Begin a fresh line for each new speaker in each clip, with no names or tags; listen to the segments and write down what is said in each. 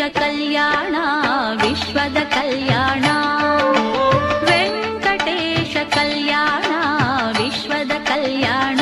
ಕಲ್ಯಾಣ ವಿಶ್ವದ ಕಲ್ಯಾಣ ವೆಂಕಟೇಶ ಕಲ್ಯಾಣ ವಿಶ್ವದ ಕಲ್ಯಾಣ.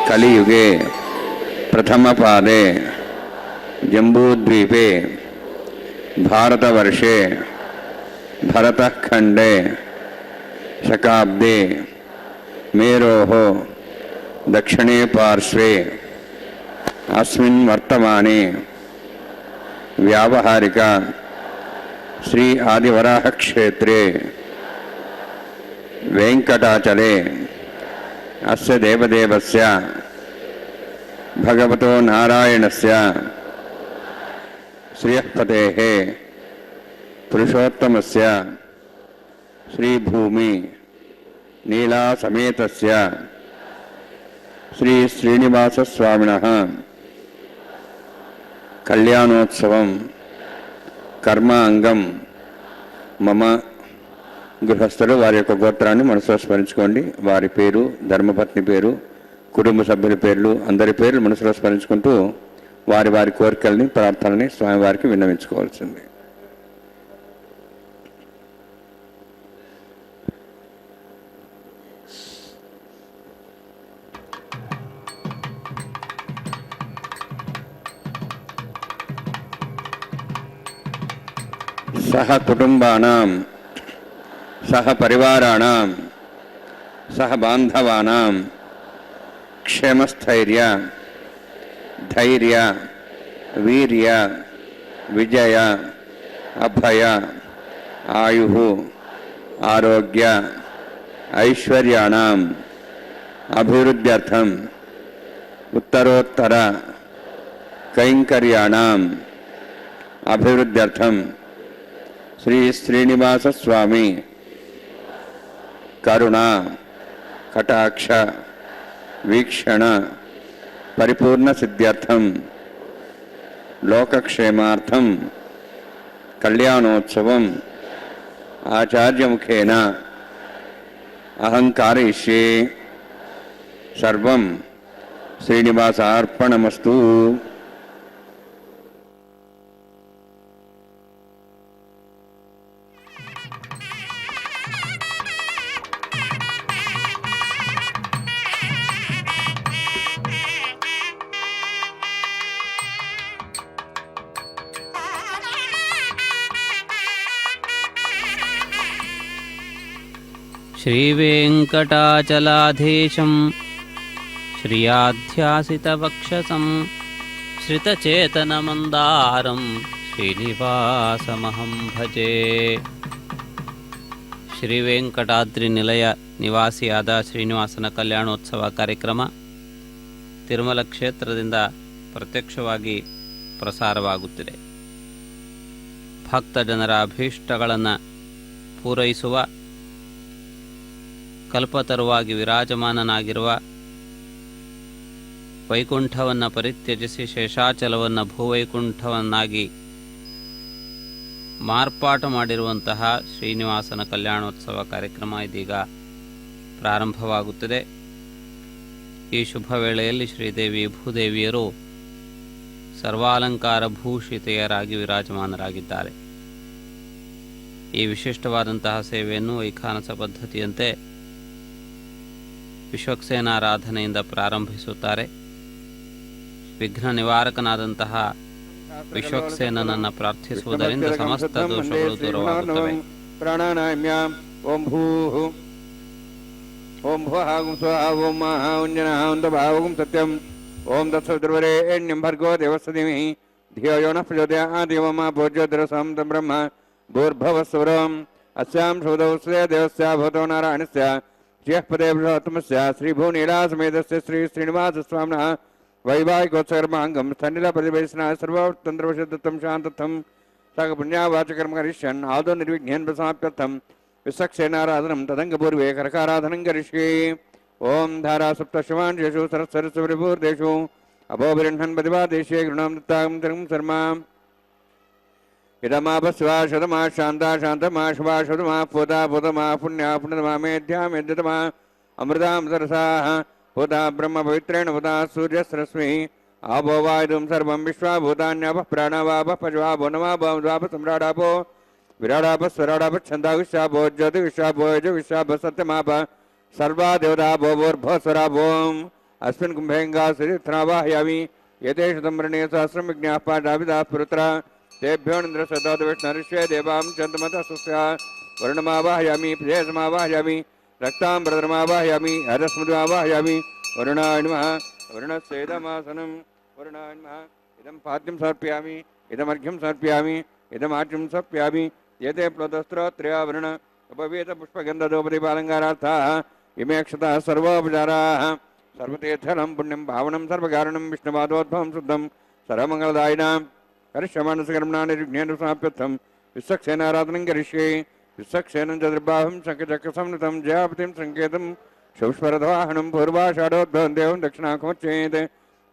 कलियुगे प्रथमपादे जम्बूद्वीपे भारतवर्षे भरतखण्डे शकाब्दे मेरोः दक्षिणे पार्श्वे अस्मिन् वर्तमाने व्यावहारिक श्री आदिवराह क्षेत्रे वेंकटाचले अस्य देवदेवस्य भगवतो नारायणस्य श्रियःपतेः पुरुषोत्तमस्य श्रीभूमि नीलासमेतस्य श्री श्रीनिवासस्वामिनः कल्याणोत्सवं कर्मांगं मम గృహస్థులు వారి యొక్క గోత్రాన్ని మనసులో స్మరించుకోండి. వారి పేరు, ధర్మపత్ని పేరు, కుటుంబ సభ్యుల పేర్లు, అందరి పేర్లు మనసులో స్మరించుకుంటూ వారి వారి కోరికల్ని, ప్రార్థనల్ని స్వామివారికి విన్నవించుకోవాల్సింది. సహ కుటుంబానాం सह परिवाराणां सह बांधवानां क्षेमस्थैर्य धैर्य वीर्य विजय अभय आयुः आरोग्य ऐश्वर्याणां अभिवृद्ध्यर्थं उत्तरोत्तर कैंकर्याणां अभिवृद्ध्यर्थं श्री श्रीनिवास स्वामी करुणा कटाक्ष वीक्षण परिपूर्ण सिद्ध्यर्थं लोकक्षेमार्थं कल्याणोत्सवं आचार्यमुखेन अहंकारयिष्ये. सर्वं श्रीनिवासार्पणमस्तु.
श्रीवेङ्कटाचलाधीशं श्रियाध्यासितवक्षसं श्रितचेतनमन्दारं श्रीनिवासमहं भजे. ಶ್ರೀವೆಂಕಟಾದ್ರಿ ನಿಲಯ ನಿವಾಸಿಯಾದ ಶ್ರೀನಿವಾಸನ ಕಲ್ಯಾಣೋತ್ಸವ ಕಾರ್ಯಕ್ರಮ ತಿರುಮಲ ಕ್ಷೇತ್ರದಿಂದ ಪ್ರತ್ಯಕ್ಷವಾಗಿ ಪ್ರಸಾರವಾಗುತ್ತಿದೆ. ಭಕ್ತ ಜನರ ಅಭೀಷ್ಟಗಳನ್ನು ಪೂರೈಸುವ ಕಲ್ಪತರುವಾಗಿ ವಿರಾಜಮಾನನಾಗಿರುವ, ವೈಕುಂಠವನ್ನು ಪರಿತ್ಯಜಿಸಿ ಶೇಷಾಚಲವನ್ನು ಭೂವೈಕುಂಠವನ್ನಾಗಿ ಮಾರ್ಪಾಟು ಮಾಡಿರುವಂತಹ ಶ್ರೀನಿವಾಸನ ಕಲ್ಯಾಣೋತ್ಸವ ಕಾರ್ಯಕ್ರಮ ಇದೀಗ ಪ್ರಾರಂಭವಾಗುತ್ತದೆ. ಈ ಶುಭ ವೇಳೆಯಲ್ಲಿ ಶ್ರೀದೇವಿ ಭೂದೇವಿಯರು ಸರ್ವಾಲಂಕಾರ ಭೂಷಿತೆಯರಾಗಿ ವಿರಾಜಮಾನರಾಗಿದ್ದಾರೆ. ಈ ವಿಶಿಷ್ಟವಾದಂತಹ ಸೇವೆಯನ್ನು ವೈಖಾನಸ ಪದ್ಧತಿಯಂತೆ ವಿಶ್ವಕ್ಸೇನಾರಾಧನೆಯಿಂದ ಪ್ರಾರಂಭಿಸುತ್ತಾರೆ. ವಿಘ್ನ ನಿವಾರಕನಾದಂತಹ ವಿಶ್ವಕ್ಸೇನನನ್ನು ಪ್ರಾರ್ಥಿಸುವುದರಿಂದ ಸಮಸ್ತ ದೋಷಗಳು ದೂರವಾಗುತ್ತವೆ.
ಪ್ರಾಣಾನಾಮ್ಯ ಓಂ ಭೂ ಓಂ ಭುವಃ ಓಂ ಸ್ವಃ ಓಂ ಮಹಃ ಓಂ ಜನಃ ಓಂ ತಪಃ ಓಂ ಸತ್ಯಂ ಓಂ ತತ್ಸವಿತುರ್ವರೆಣ್ಯಂ ಭರ್ಗೋ ದೇವಸ್ಯ ಧೀಮಹಿ ಧಿಯೋ ಯೋ ನಃ ಪ್ರಚೋದಯಾತ್ ದೇವೋ ಮಾ ಭೋಜ್ಯೋತಿರಸಂ ತಂ ಬ್ರಹ್ಮ ಭೂರ್ಭುವಸ್ಸುವರಂ अस्यां शोधवस्य देवस्य भवतो नारायणस्य श्रियःपदे पुरुषोत्तमस्य श्रीभूनीलासमेतस्य श्री श्रीनिवासस्वामिनः वैवाहिकोत्सवकर्माङ्गं स्थनिलपरिवेशनाय सर्वतन्त्रवशदत्तं शान्तत्वं साकपुण्यावाचकर्म करिष्यन् आदौ निर्विघ्नेन प्रसमाप्त्यर्थं विश्वक्सेनाराधनं तदङ्गपूर्वे करकाराधनं करिष्ये. ओं धारा सप्तशवांशेषु सरस्वरिभूर्देषु अभोभिरह्णन् प्रतिभादेशे गृणां दत्तां तरं शर्मा इदमापस्वा शतमा शान्ता शान्तमा शुभा शतमा पोता पोतमा पुण्या पुण्यतमा मेध्या मेध्यतमा अमृतामृतरसाः पोता ब्रह्म पवित्रेण पोता सूर्यस्रश्मि आभो वायुं सर्वं विश्वा भूतान्यापः प्राणावापः पशुवापो नमापो सम्राडापो विराडापः स्वराडापः छन्दाविश्वापो ज्योतिविश्वापो यजुविश्वापः सत्यमाप सर्वा देवता भोर्भो स्वराभों अस्मिन् कुम्भेङ्गासुरित्रावाहयामि एतेषु तम्रणे सहस्रं विज्ञाः पाठाभिधाः पुरुत्रा तेभ्यो निन्द्रसतोदविष्णऋष्ये देवां चन्द्रमतः सुस्या वरुणमावाहयामि प्रजेशमावाहयामि रक्ताम्बरधरमावाहयामि हरस्मृतिमावाहयामि वरुणाय नमः वरुणस्येदमासनं वरुणाय नमः इदं पाद्यं समर्पयामि इदमर्घ्यं समर्पयामि इदमाच्यं समर्पयामि एते प्लुतस्त्रोत्रया वरुण उपवीतपुष्पगन्धदोपदीपालङ्कारार्थाः इमे अक्षताः सर्वोपचाराः सर्वतीर्थलं पुण्यं भावनं सर्वकारणं विष्णुपादोद्भवं शुद्धं सर्वमङ्गलदायिनां करिष्यमाणसकर्मणा निर्विघ्नेन समाप्यर्थं विश्वक्सेनाराधनं करिष्ये विश्वक्सेनं च द्रबाहं शङ्खचक्रसंयुतं जयापतिं सङ्केतं शुभस्वरथवाहनं पूर्वाषाढोद्भवं देवं दक्षिणाखमुच्येत्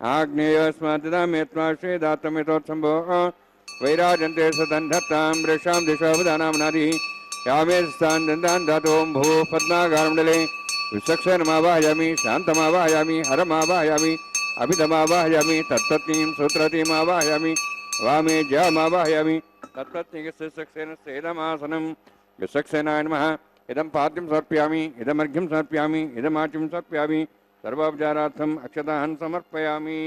आग्नेयस्मादिदामेत्मा श्रीदात्तमेतोत्सम्भो वैराजन्ते सदन्धत्तां वृक्षां दिशोपदानाम्नादि यामे स्थान् दन्तान् धातों भू पद्मागारमण्डले विश्वक्सेनमावाहयामि शान्तमावाहयामि हरमावाहयामि अभिधमावाहयामि तत्पत्नीं सूत्रतीमावाहयामि वामे जयमावाहयामि तत्पत्नीकस्यसेनस्येदमासनं विश्वक्सेनाय नमः इदं पाद्यं समर्पयामि इदमर्घ्यं समर्पयामि इदमाच्यं समर्पयामि सर्वोपचारार्थम् अक्षतान् समर्पयामि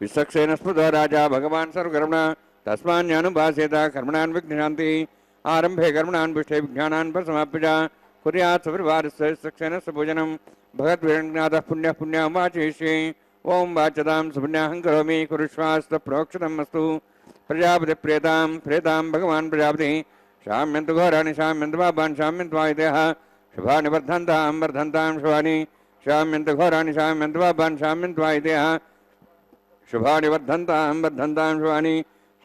विश्वक्सेन स्मृतो राजा भगवान् सर्वकर्मणा तस्मान्यानुभासेत कर्मणान् विघ्नशान्ति आरम्भे कर्मणान् पुष्टे विज्ञानान् परसमाप्य कुर्यात् सपरिवारस्य विश्वक्सेनस्य पूजनं भगवद्विरङ्गनाथः पुण्यः पुण्यां वाचयिष्ये ॐ वाचतां सुपुण्याहं करोमि कुरुष्वास्त प्रोक्षतम् अस्तु प्रजापतिप्रेतां प्रेतां भगवान् प्रजापतिः शाम्यन्तु घोराणि शाम्यन्तु पापान् शाम्यन्तु वायुदेः शुभानि वर्धन्तां वर्धन्तां शुभानि शाम्यन्तु घोराणि शाम्यन्तु पापान् शाम्यन्तु वायुदेः शुभानि वर्धन्तां वर्धन्तां शुभानि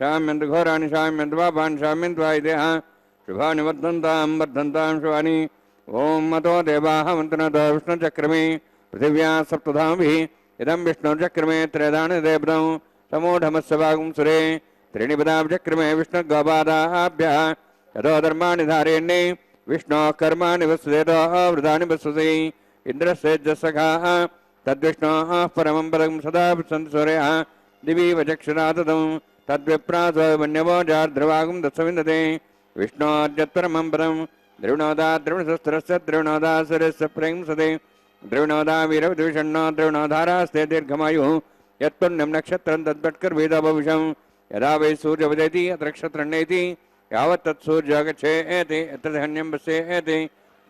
शाम्यन्तु घोराणि शाम्यन्तु पापान् शाम्यन्तु वायुदेः शुभानि वर्धन्तां वर्धन्तां शुभानि ॐ मतो देवाः मन्त्रतो विष्णुचक्रमे पृथिव्या सप्तधाभिः इदं विष्णुचक्रमे त्रयदानि देवतौ समूढमस्य भागं सुरे त्रीणि पदाब्जक्रमे विष्णुगोपादाभ्यः यतो धर्माणि धारयन्ये विष्णोः कर्माणि वसुदेतो वृतानि वसुसे इन्द्रस्येजसखाः तद्विष्णोः परमं पदं सदा सन्ति सूर्यः दिवि वचक्षुरा ततं तद्विप्रासो वन्यवो जार्द्रवागुं दत्सविन्दते विष्णोर्यत्परमं पदं द्रविणोदा द्रविणशस्त्रस्य द्रविणोदा सुरस्य प्रेंसते द्रविणोदा वीरविद्विषण्णो द्रविणोधारास्ते दीर्घमायुः यत्पुण्यं नक्षत्रं तद्भट्कर्वेदभविषं यदा वै सूर्योदयति अत्र नक्षत्रण्येति यावत् तत्सूर्यो गच्छेति यत्र धन्यं पश्येति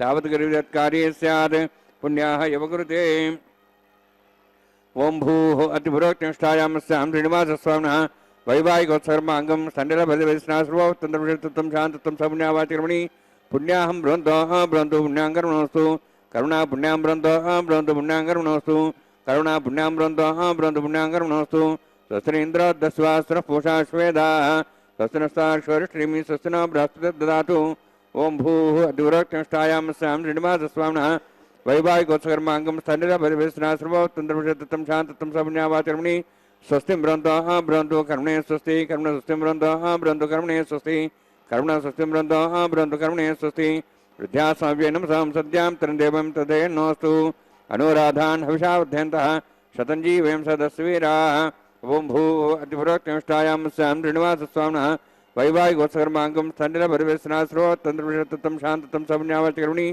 तावत् गुरुविदत्कार्ये स्यात् पुण्याः यव कुरुते ओं भूः अतिपुरोक्तिष्ठायामस्यां श्रीनिवासस्वामिनः वैवाहिकोत्सर्माङ्गं सण्डलभद्रवैष्णाश्रवोत्तन्त्रविषयत्वं शान्तत्वं सपुण्यावाचकर्मणि पुण्याहं ब्रवन्तु पुण्याङ्कर्मणोऽस्तु करुणा पुण्यां ब्रवन्तु पुण्याङ्कर्मणोऽस्तु करुणा पुण्यां ब्रवन्तु पुण्याङ्कर्मणोऽस्तु स्वस्तिन्द्रोदस्वास्त्रः पूषा श्वेदाः स्वस्तिनस्ताश्वरिष्ठीमि स्वस्तिनो बृहस्पतिर्ददातु ददातु ओं भूः अतिपुरोक्तिष्ठायामस्यां श्रीनिवासस्वामिनः वैवाहिकोत्सर्माङ्गं सण्डलभद्रवैष्णाश्रवोत्तन्त्रविषयत्वं शान्तत्वं सपुण्यावाचकर्मणि स्वस्तिं ब्रवन्तु कर्मणे स्वस्ति कर्मण स्वस्तिं ब्रवन्तु कर्मणे स्वस्ति कर्मण स्वस्तिं ब्रवन्तु कर्मणे स्वस्ति वृद्ध्यास्माभ्येनं सां सद्यां तन्देवं तदेन्नोऽस्तु अनुराधान् हविषावध्यन्तः शतञ्जीवयं सदस्वीराः ओं भूः अतिपुरोक्तिष्ठायामस्यां श्रीनिवासस्वामिनः वैवाहिकोत्सर्माङ्गं सण्डलभद्रवैष्णाश्रवोत्तन्त्रविषयत्वं शान्तत्वं सपुण्यावाचकर्मणि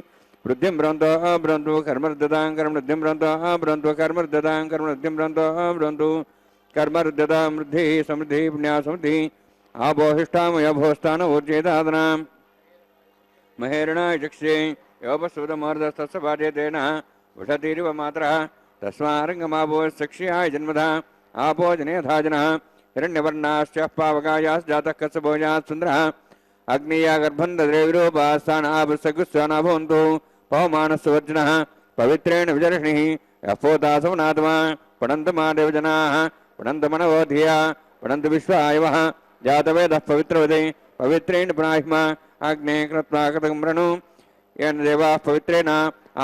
वृद्धिं ब्रवन्तु कर्मर्ददां कर्मवृद्धिं ब्रवन्तु कर्मर्ददां कर्मवृद्धिं ब्रवन्तु कर्मर्ददां वृद्धिः समृद्धिः पुण्या समृद्धिः आबोहिष्ठामयभोस्थानवोज्येदादनां महेरणाय चक्षे योपस्वतमोर्धस्तस्य पाठ्यतेन वषतिरिव मात्रः तस्मारङ्गमापो सक्ष्याय जन्मधा आपो जनेधाजनः हिरण्यवर्णाश्च पावकायाश्च कस्यभोजात् सुन्दरः अग्निया गर्भं दद्रेविरूपास्थानाभुस्सगुस्वाना भवन्तु पवमानस्वज्नः पवित्रेण विजर्षिणिः यपोदासवनात्मा पठन्तमादेवजनाः पठन्तमनवो धिया पठन्तु विश्वायवः जातवेदः पवित्रवदे पवित्रेण पुनाहिमा अग्ने कृत्वा कृतं वृणु येन देवाः पवित्रेण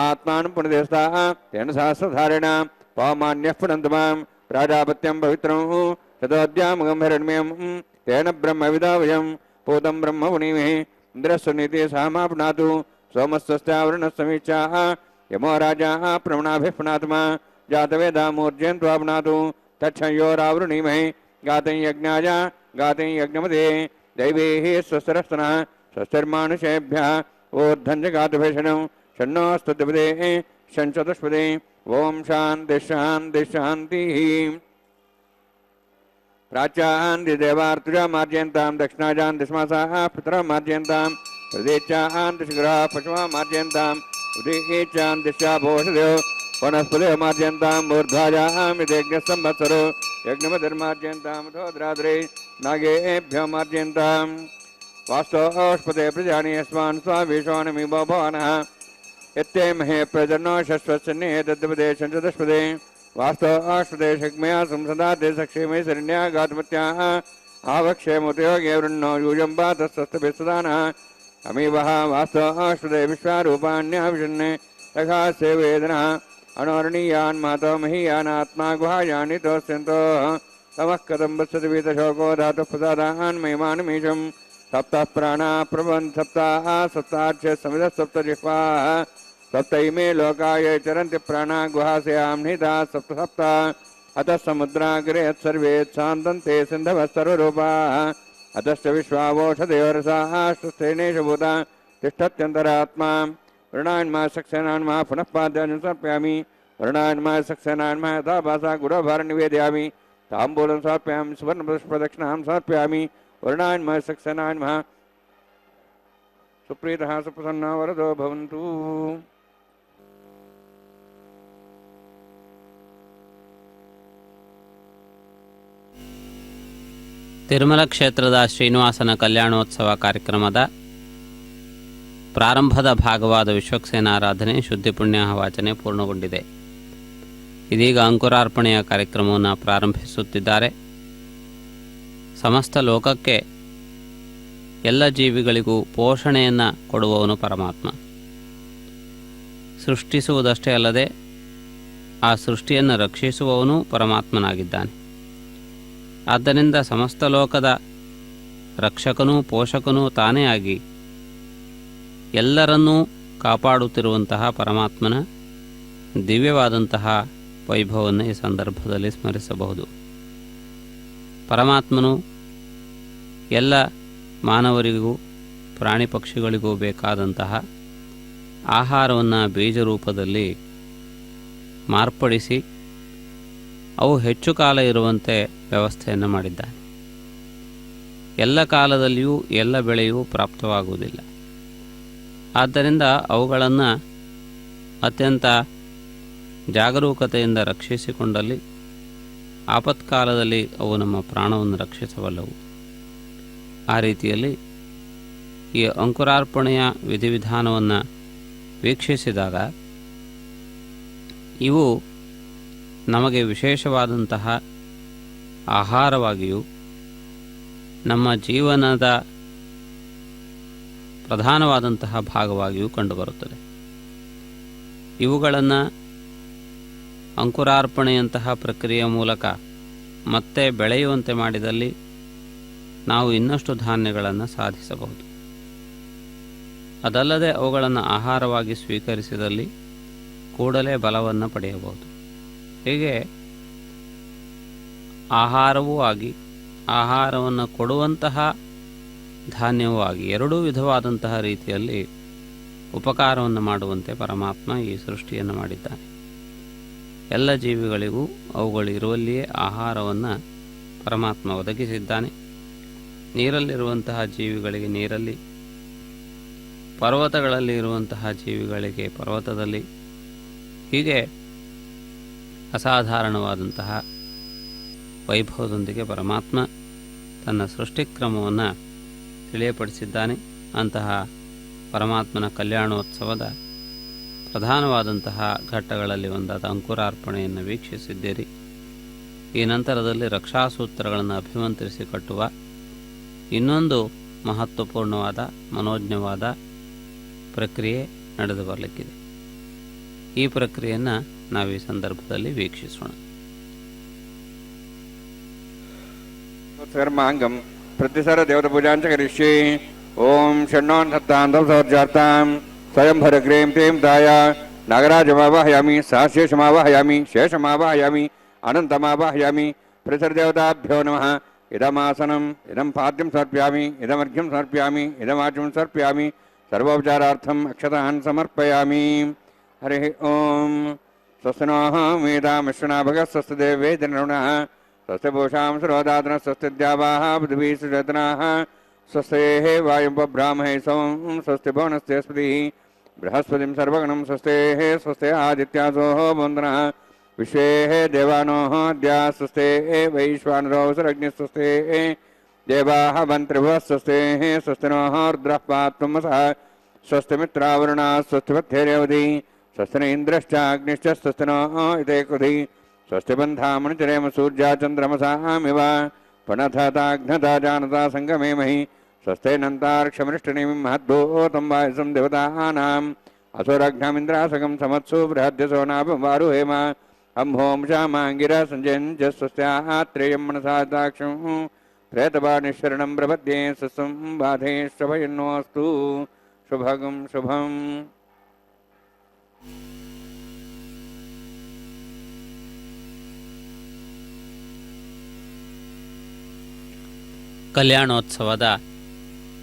आत्मानं पुनदेस्ताः तेन सहस्रधारेण पवमान्यः पुनन्तु मां प्राजापत्यं पवित्रं ततोऽद्यामगं हिरण्मयं तेन ब्रह्मविदावयं पूतं ब्रह्म पुनीमहे इन्द्रस्य नीते सामाप्नातु सोमस्वस्तावरणसमीक्षाः यमो राजाः प्रवणाभिः पुनात्मा जातवेदामूर्जयन्त्वाप्नातु तच्छयोरावृणीमहे गातं यज्ञाय गातं यज्ञमदे दैवेः स्वस्तिरस्तनः स्वस्तिर्मानुषेभ्यः ऊर्ध्वं च गातुभेषणं षण्णोऽस्तुतिपदे शञ्चतुष्पदे ಓಂ ಶಾಂತಿ ಶಾಂತಿ ಶಾಂತಿ. ಪ್ರಾಚ್ಯಾನ್ ದೇವಾರ್ತುಜಾ ಮಾರ್ಜಯಂತಾಂ ದಕ್ಷಿಣಾಜಾನ್ ದಿಸ್ಮಾಸಾಃ ಪಿತರಃ ಮಾರ್ಜಯಂತಾಂ ಪ್ರದೇಚಾನ್ ದಿಶಗ್ರಹ ಪಶುವಾ ಮಾರ್ಜಯಂತಾಂ ಉದೀಚಾನ್ ದಿಶಾ ಭೋಷದೇವ ವನಸ್ಪತಿಃ ಮಾರ್ಜಯಂತಾಂ ಊರ್ಧ್ವಾಜಾಂ ಯಜ್ಞ ಸಂವತ್ಸರೋ ಯಜ್ಞಮತಿರ್ಮಾರ್ಜಯಂತಾಂ ಧೋದ್ರಾದ್ರೈ ನಾಗೇಭ್ಯೋ ಮಾರ್ಜಯಂತಾಂ ವಾಸ್ತೋಷ್ಪತೆ ಪ್ರಜಾನಿ ಯಸ್ಮಾನ್ ಸ್ವಾವೇಶೋನಮಿ ಭವಾನಃ ಯತ್ತೇ ಮಹೇ ಪ್ರಜನ್ನೋ ಶಶ್ವತ್ಸನ್ನೇ ತದ್ಪದೇ ಸಂಚದಸ್ಪದೇ ವಾಸ್ತೋಷ್ಪತೆ ಶಕ್ಮಯಾ ಸಂಸದಾತೆ ಸಕ್ಷೇಮೇ ಶರಣ್ಯಾಗಾತ್ಮತ್ಯಾಃ आवक्षेमुतयोगे वृण्णो यूयम्बा तत्स्वस्तभिस्सदानः अमीवः वास्तोष्पते विश्वारूपाण्याविशन्ने तथा सेवेदनः अणोरणीयान् मातो महीयानात्मा गुहायानि तोस्यन्तो तमः कथं वत्सतिवीतशोको धातुः प्रसादान् महिमानमीशं सप्तः प्राणाः प्रभवन् सप्ताः सप्तार्च्य समिधः सप्तजिह्वाः सप्त इमे लोकाय चरन्ति प्राणाः गुहास्यां निहिताः सप्त सप्त अतः समुद्राग्रे यत्सर्वे शान्तन्ते सिन्धवः सर्वरूपाः अतश्च विश्वावोषधयोरसाः स्वस्थेनेषु भूता तिष्ठत्यन्तरात्मा वर्णान्मा सक्सेनान्मा पुनः पाद्यान् समर्पयामि वर्णान्मा सक्सेनान्मा यथा भासा गुरोभार निवेदयामि ताम्बूलं समर्पयामि सुवर्णपुष्पदक्षिणां समर्पयामि वर्णान्मा सक्सेनान्मा सुप्रीतः सुप्रसन्ना वरदो भवन्तु.
ತಿರುಮಲ ಕ್ಷೇತ್ರದ ಶ್ರೀನಿವಾಸನ ಕಲ್ಯಾಣೋತ್ಸವ ಕಾರ್ಯಕ್ರಮದ ಪ್ರಾರಂಭದ ಭಾಗವಾದ ವಿಶ್ವಕ್ಸೇನಾರಾಧನೆ ಶುದ್ಧಿ ಪುಣ್ಯಾಹ ವಾಚನೆ ಪೂರ್ಣಗೊಂಡಿದೆ. ಇದೀಗ ಅಂಕುರಾರ್ಪಣೆಯ ಕಾರ್ಯಕ್ರಮವನ್ನು ಪ್ರಾರಂಭಿಸುತ್ತಿದ್ದಾರೆ. ಸಮಸ್ತ ಲೋಕಕ್ಕೆ ಎಲ್ಲ ಜೀವಿಗಳಿಗೂ ಪೋಷಣೆಯನ್ನು ಕೊಡುವವನು ಪರಮಾತ್ಮ. ಸೃಷ್ಟಿಸುವುದಷ್ಟೇ ಅಲ್ಲದೆ ಆ ಸೃಷ್ಟಿಯನ್ನು ರಕ್ಷಿಸುವವನು ಪರಮಾತ್ಮನಾಗಿದ್ದಾನೆ. ಆದ್ದರಿಂದ ಸಮಸ್ತ ಲೋಕದ ರಕ್ಷಕನೂ ಪೋಷಕನೂ ತಾನೇ ಆಗಿ ಎಲ್ಲರನ್ನೂ ಕಾಪಾಡುತ್ತಿರುವಂತಹ ಪರಮಾತ್ಮನ ದಿವ್ಯವಾದಂತಹ ವೈಭವವನ್ನು ಈ ಸಂದರ್ಭದಲ್ಲಿ ಸ್ಮರಿಸಬಹುದು. ಪರಮಾತ್ಮನು ಎಲ್ಲ ಮಾನವರಿಗೂ ಪ್ರಾಣಿ ಪಕ್ಷಿಗಳಿಗೂ ಬೇಕಾದಂತಹ ಆಹಾರವನ್ನು ಬೀಜ ರೂಪದಲ್ಲಿ ಮಾರ್ಪಡಿಸಿ ಅವು ಹೆಚ್ಚು ಕಾಲ ಇರುವಂತೆ ವ್ಯವಸ್ಥೆಯನ್ನು ಮಾಡಿದ್ದಾನೆ. ಎಲ್ಲ ಕಾಲದಲ್ಲಿಯೂ ಎಲ್ಲ ಬೆಳೆಯೂ ಪ್ರಾಪ್ತವಾಗುವುದಿಲ್ಲ. ಆದ್ದರಿಂದ ಅವುಗಳನ್ನು ಅತ್ಯಂತ ಜಾಗರೂಕತೆಯಿಂದ ರಕ್ಷಿಸಿಕೊಂಡಲ್ಲಿ ಆಪತ್ಕಾಲದಲ್ಲಿ ಅವು ನಮ್ಮ ಪ್ರಾಣವನ್ನು ರಕ್ಷಿಸಬಲ್ಲವು. ಆ ರೀತಿಯಲ್ಲಿ ಈ ಅಂಕುರಾರ್ಪಣೆಯ ವಿಧಿವಿಧಾನವನ್ನು ವೀಕ್ಷಿಸಿದಾಗ ಇವು ನಮಗೆ ವಿಶೇಷವಾದಂತಹ ಆಹಾರವಾಗಿಯೂ ನಮ್ಮ ಜೀವನದ ಪ್ರಧಾನವಾದಂತಹ ಭಾಗವಾಗಿಯೂ ಕಂಡುಬರುತ್ತದೆ. ಇವುಗಳನ್ನು ಅಂಕುರಾರ್ಪಣೆಯಂತಹ ಪ್ರಕ್ರಿಯೆಯ ಮೂಲಕ ಮತ್ತೆ ಬೆಳೆಯುವಂತೆ ಮಾಡಿದಲ್ಲಿ ನಾವು ಇನ್ನಷ್ಟು ಧಾನ್ಯಗಳನ್ನು ಸಾಧಿಸಬಹುದು. ಅದಲ್ಲದೆ ಅವುಗಳನ್ನು ಆಹಾರವಾಗಿ ಸ್ವೀಕರಿಸಿದಲ್ಲಿ ಕೂಡಲೇ ಬಲವನ್ನು ಪಡೆಯಬಹುದು. ಹೀಗೆ ಆಹಾರವೂ ಆಗಿ ಆಹಾರವನ್ನು ಕೊಡುವಂತಹ ಧಾನ್ಯವೂ ಆಗಿ ಎರಡೂ ವಿಧವಾದಂತಹ ರೀತಿಯಲ್ಲಿ ಉಪಕಾರವನ್ನು ಮಾಡುವಂತೆ ಪರಮಾತ್ಮ ಈ ಸೃಷ್ಟಿಯನ್ನು ಮಾಡಿದ್ದಾನೆ. ಎಲ್ಲ ಜೀವಿಗಳಿಗೂ ಅವುಗಳಿರುವಲ್ಲಿಯೇ ಆಹಾರವನ್ನು ಪರಮಾತ್ಮ ಒದಗಿಸಿದ್ದಾನೆ. ನೀರಲ್ಲಿರುವಂತಹ ಜೀವಿಗಳಿಗೆ ನೀರಲ್ಲಿ, ಪರ್ವತಗಳಲ್ಲಿ ಇರುವಂತಹ ಜೀವಿಗಳಿಗೆ ಪರ್ವತದಲ್ಲಿ, ಹೀಗೆ ಅಸಾಧಾರಣವಾದಂತಹ ವೈಭವದೊಂದಿಗೆ ಪರಮಾತ್ಮ ತನ್ನ ಸೃಷ್ಟಿಕ್ರಮವನ್ನು ತಿಳಿಯಪಡಿಸಿದ್ದಾನೆ. ಅಂತಹ ಪರಮಾತ್ಮನ ಕಲ್ಯಾಣೋತ್ಸವದ ಪ್ರಧಾನವಾದಂತಹ ಘಟ್ಟಗಳಲ್ಲಿ ಒಂದಾದ ಅಂಕುರಾರ್ಪಣೆಯನ್ನು ವೀಕ್ಷಿಸಿದ್ದೀರಿ. ಈ ನಂತರದಲ್ಲಿ ರಕ್ಷಾಸೂತ್ರಗಳನ್ನು ಅಭಿಮಂತ್ರಿಸಿ ಕಟ್ಟುವ ಇನ್ನೊಂದು ಮಹತ್ವಪೂರ್ಣವಾದ ಮನೋಜ್ಞವಾದ ಪ್ರಕ್ರಿಯೆ ನಡೆದು ಬರಲಿಕ್ಕಿದೆ. ಈ ಪ್ರಕ್ರಿಯೆಯನ್ನು ನಾವು ಈ ಸಂದರ್ಭದಲ್ಲಿ ವೀಕ್ಷಿಸೋಣ.
कर्मांगम प्रतिसर देवता पूजांच करिष्ये. ओम षण्णोन सप्तांतम सौर्जार्तां स्वयंभर ग्रेम तेम दाया नागराजमावाहयामि सहस्येषमावाहयामि शेषमावाहयामि अनन्तमावाहयामि. प्रतिसर देवताभ्यो नमः. इदमासनम् इदं पाद्यं समर्पयामि इदमर्घ्यं समर्पयामि इदमाचमं समर्पयामि सर्वोपचारार्थम् अक्षतान् समर्पयामि. हरिः ओम ಸ್ವಸ್ತಿ ನೋಃ ಮೇಧಾಮಿಶ್ವನಾಭಗಃ ಸ್ವಸ್ತಿ ದೇವೇ ಜನರುಣಃ ಸ್ವಸ್ತಿ ಭೂಷಾಂ ಸರೋದಾತನಃ ಸ್ವಸ್ತಿ ದ್ಯಾವಾಃ ಪೃಥಿವೀ ಸುಜಾತನಃ ಸ್ವಸ್ತಿ ವಾಯುಬ್ರಾಹ್ಮಣೇ ಸೋಂ ಸ್ವಸ್ತಿ ಭುವನಸ್ಪತಿಃ ಬೃಹಸ್ಪತಿಂ ಸರ್ವಗಣಂ ಸ್ವಸ್ತಿ ಸ್ವಸ್ತಿ ಆದಿತ್ಯಾಸೋ ಬಂಧನಃ ವಿಶ್ವೇ ದೇವಾನೋ ಅದ್ಯ ಸ್ವಸ್ತಿ ವೈಶ್ವಾನರೋ ಸುರಗ್ನಿ ಸ್ವಸ್ತಿ ದೇವಾಃ ಮಂತ್ರಿಭುವಃ ಸ್ವಸ್ತಿ ಸ್ವಸ್ತಿ ನೋಃ ರುದ್ರಃ ಪಾತ್ವಮಸಃ ಸ್ವಸ್ತಿ ಮಿತ್ರಾವರುಣ ಸ್ವಸ್ತಿ ಪಥ್ಯರೇವತಿ ಸ್ವಸ್ತಿ ನ ಇಂದ್ರಶ್ಚ ಅಗ್ನಿಶ್ಚ ಸ್ವಸ್ತಿ ನೋ ಇತೆ ಕೃಧಿ ಸ್ವಸ್ತಿ ಬಂಧಾಮನುಚರೇಮ ಸೂರ್ಯಾ ಚಂದ್ರಮಸಾಮಿವ ಪಣಥತಾಘ್ನತಾ ಜಾನತಾ ಸಂಗಮೇ ಮಹಿ ಸ್ವಸ್ತಿನಂತಾರ್ಕ್ಷಮೃಷ್ಟನಿಂ ಮಹದ್ಭೂತಂ ವಾಯುಸಂ ದೇವತಾನಾಂ ಅಸುರಘ್ನಮಿಂದ್ರಾಸಗಂ ಸಮತ್ಸು ಬೃಹದ್ಯಸೋ ನಾಭಂ ವಾರುಹೇಮ ಅಂಹೋಂ ಶಾಮಾಂಗಿರ ಸಂಜಯಂಚ ಸ್ವಸ್ತ್ಯಾತ್ರೇಯಂ ಮನಸಾದಾಕ್ಷಂ ಪ್ರೇತಪಾಣಿಶರಣಂ ಪ್ರಪದ್ಯೆ ಸ್ವಸ್ಸಂ ಬಾಧೇಶ್ವಭಯನ್ನೋऽस्तु ಶುಭಗಂ ಶುಭಂ.
ಕಲ್ಯಾಣೋತ್ಸವದ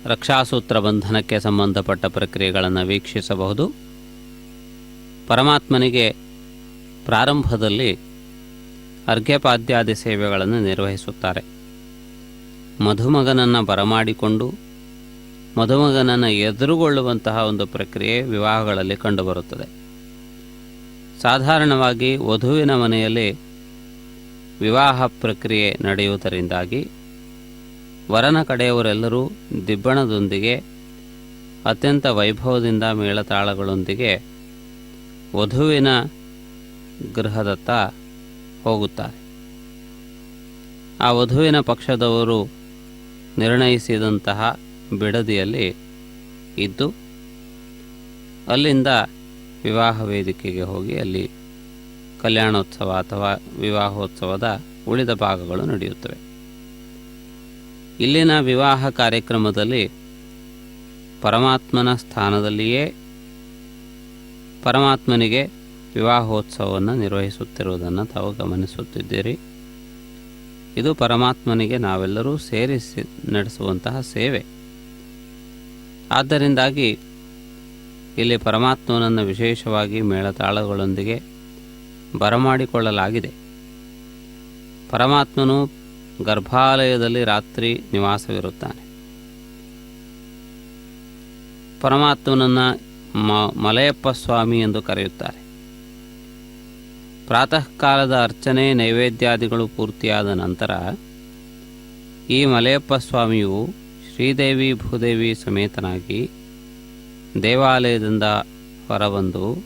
ರಕ್ಷಾಸೂತ್ರ ಬಂಧನಕ್ಕೆ ಸಂಬಂಧಪಟ್ಟ ಪ್ರಕ್ರಿಯೆಗಳನ್ನು ವೀಕ್ಷಿಸಬಹುದು. ಪರಮಾತ್ಮನಿಗೆ ಪ್ರಾರಂಭದಲ್ಲಿ ಅರ್ಘ್ಯಪಾದ್ಯಾದಿ ಸೇವೆಗಳನ್ನು ನಿರ್ವಹಿಸುತ್ತಾರೆ. ಮಧುಮಗನನ್ನು ಬರಮಾಡಿಕೊಂಡು ಮಧುಮಗನನ್ನು ಎದುರುಗೊಳ್ಳುವಂತಹ ಒಂದು ಪ್ರಕ್ರಿಯೆ ವಿವಾಹಗಳಲ್ಲಿ ಕಂಡುಬರುತ್ತದೆ. ಸಾಧಾರಣವಾಗಿ ವಧುವಿನ ಮನೆಯಲ್ಲಿ ವಿವಾಹ ಪ್ರಕ್ರಿಯೆ ನಡೆಯುವುದರಿಂದಾಗಿ ವರನ ಕಡೆಯವರೆಲ್ಲರೂ ದಿಬ್ಬಣದೊಂದಿಗೆ ಅತ್ಯಂತ ವೈಭವದಿಂದ ಮೇಳತಾಳಗಳೊಂದಿಗೆ ವಧುವಿನ ಗೃಹದತ್ತ ಹೋಗುತ್ತಾರೆ. ಆ ವಧುವಿನ ಪಕ್ಷದವರು ನಿರ್ಣಯಿಸಿದಂತಹ ಬಿಡದಿಯಲ್ಲಿ ಇದ್ದು ಅಲ್ಲಿಂದ ವಿವಾಹ ವೇದಿಕೆಗೆ ಹೋಗಿ ಅಲ್ಲಿ ಕಲ್ಯಾಣೋತ್ಸವ ಅಥವಾ ವಿವಾಹೋತ್ಸವದ ಉಳಿದ ಭಾಗಗಳು ನಡೆಯುತ್ತವೆ. ಇಲ್ಲಿನ ವಿವಾಹ ಕಾರ್ಯಕ್ರಮದಲ್ಲಿ ಪರಮಾತ್ಮನ ಸ್ಥಾನದಲ್ಲಿಯೇ ಪರಮಾತ್ಮನಿಗೆ ವಿವಾಹೋತ್ಸವವನ್ನು ನಿರ್ವಹಿಸುತ್ತಿರುವುದನ್ನು ತಾವು ಗಮನಿಸುತ್ತಿದ್ದೀರಿ. ಇದು ಪರಮಾತ್ಮನಿಗೆ ನಾವೆಲ್ಲರೂ ಸೇರಿಸಿ ನಡೆಸುವಂತಹ ಸೇವೆ. ಆದ್ದರಿಂದಾಗಿ ಇಲ್ಲಿ ಪರಮಾತ್ಮನನ್ನು ವಿಶೇಷವಾಗಿ ಮೇಳತಾಳಗಳೊಂದಿಗೆ ಬರಮಾಡಿಕೊಳ್ಳಲಾಗಿದೆ. ಪರಮಾತ್ಮನು ಗರ್ಭಾಲಯದಲ್ಲಿ ರಾತ್ರಿ ನಿವಾಸವಿರುತ್ತಾನೆ. ಪರಮಾತ್ಮನನ್ನು ಮಲಯಪ್ಪ ಸ್ವಾಮಿ ಎಂದು ಕರೆಯುತ್ತಾರೆ. ಪ್ರಾತಃ ಕಾಲದ ಅರ್ಚನೆ ನೈವೇದ್ಯಾದಿಗಳು ಪೂರ್ತಿಯಾದ ನಂತರ ಈ ಮಲಯಪ್ಪ ಸ್ವಾಮಿಯು ಶ್ರೀದೇವಿ ಭೂದೇವಿ ಸಮೇತನಾಗಿ ದೇವಾಲಯದಿಂದ ಹೊರಬಂದು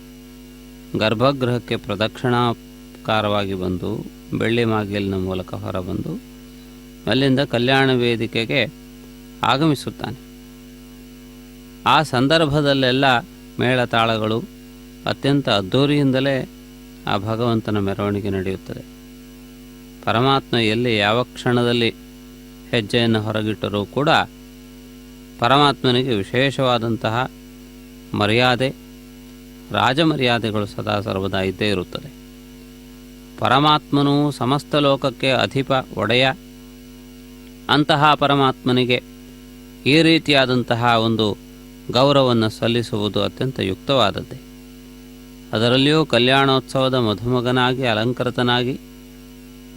ಗರ್ಭಗೃಹಕ್ಕೆ ಪ್ರದಕ್ಷಿಣಾಕಾರವಾಗಿ ಬಂದು ಬೆಳ್ಳಿ ಮಾಗಿಲಿನ ಮೂಲಕ ಹೊರಬಂದು ಅಲ್ಲಿಂದ ಕಲ್ಯಾಣ ವೇದಿಕೆಗೆ ಆಗಮಿಸುತ್ತಾನೆ. ಆ ಸಂದರ್ಭದಲ್ಲೆಲ್ಲ ಮೇಳತಾಳಗಳು ಅತ್ಯಂತ ಅದ್ಧೂರಿಯಿಂದಲೇ ಆ ಭಗವಂತನ ಮೆರವಣಿಗೆ ನಡೆಯುತ್ತದೆ. ಪರಮಾತ್ಮ ಎಲ್ಲಿ ಯಾವ ಕ್ಷಣದಲ್ಲಿ ಹೆಜ್ಜೆಯನ್ನು ಹೊರಗಿಟ್ಟರೂ ಕೂಡ ಪರಮಾತ್ಮನಿಗೆ ವಿಶೇಷವಾದಂತಹ ಮರ್ಯಾದೆ, ರಾಜಮರ್ಯಾದೆಗಳು ಸದಾ ಸರ್ವದಾ ಇದ್ದೇ ಇರುತ್ತದೆ. ಪರಮಾತ್ಮನು ಸಮಸ್ತ ಲೋಕಕ್ಕೆ ಅಧಿಪ ಒಡೆಯ. ಅಂತಹ ಪರಮಾತ್ಮನಿಗೆ ಈ ರೀತಿಯಾದಂತಹ ಒಂದು ಗೌರವವನ್ನು ಸಲ್ಲಿಸುವುದು ಅತ್ಯಂತ ಯುಕ್ತವಾದದ್ದೇ. ಅದರಲ್ಲಿಯೂ ಕಲ್ಯಾಣೋತ್ಸವದ ಮಧುಮಗನಾಗಿ ಅಲಂಕೃತನಾಗಿ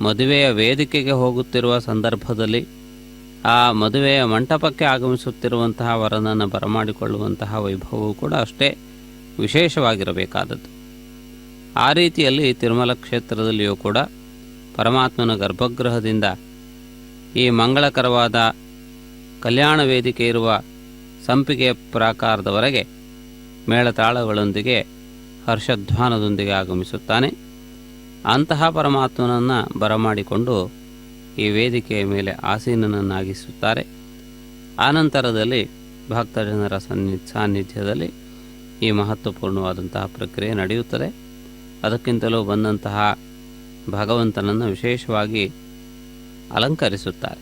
ಮದುವೆಯ ವೇದಿಕೆಗೆ ಹೋಗುತ್ತಿರುವ ಸಂದರ್ಭದಲ್ಲಿ ಆ ಮದುವೆಯ ಮಂಟಪಕ್ಕೆ ಆಗಮಿಸುತ್ತಿರುವಂತಹ ವರನನ್ನು ಬರಮಾಡಿಕೊಳ್ಳುವಂತಹ ವೈಭವವು ಕೂಡ ಅಷ್ಟೇ ವಿಶೇಷವಾಗಿರಬೇಕಾದದ್ದು. ಆ ರೀತಿಯಲ್ಲಿ ತಿರುಮಲ ಕ್ಷೇತ್ರದಲ್ಲಿಯೂ ಕೂಡ ಪರಮಾತ್ಮನ ಗರ್ಭಗೃಹದಿಂದ ಈ ಮಂಗಳಕರವಾದ ಕಲ್ಯಾಣ ವೇದಿಕೆ ಇರುವ ಸಂಪಿಗೆ ಪ್ರಾಕಾರದವರೆಗೆ ಮೇಳತಾಳಗಳೊಂದಿಗೆ ಹರ್ಷಧ್ವಾನದೊಂದಿಗೆ ಆಗಮಿಸುತ್ತಾನೆ. ಅಂತಹ ಪರಮಾತ್ಮನನ್ನು ಬರಮಾಡಿಕೊಂಡು ಈ ವೇದಿಕೆಯ ಮೇಲೆ ಆಸೀನನನ್ನಾಗಿಸುತ್ತಾರೆ. ಆನಂತರದಲ್ಲಿ ಭಕ್ತಜನರ ಸಾನ್ನಿಧ್ಯದಲ್ಲಿ ಈ ಮಹತ್ವಪೂರ್ಣವಾದಂತಹ ಪ್ರಕ್ರಿಯೆ ನಡೆಯುತ್ತದೆ. ಅದಕ್ಕಿಂತಲೂ ಬಂದಂತಹ ಭಗವಂತನನ್ನು ವಿಶೇಷವಾಗಿ ಅಲಂಕರಿಸುತ್ತಾರೆ.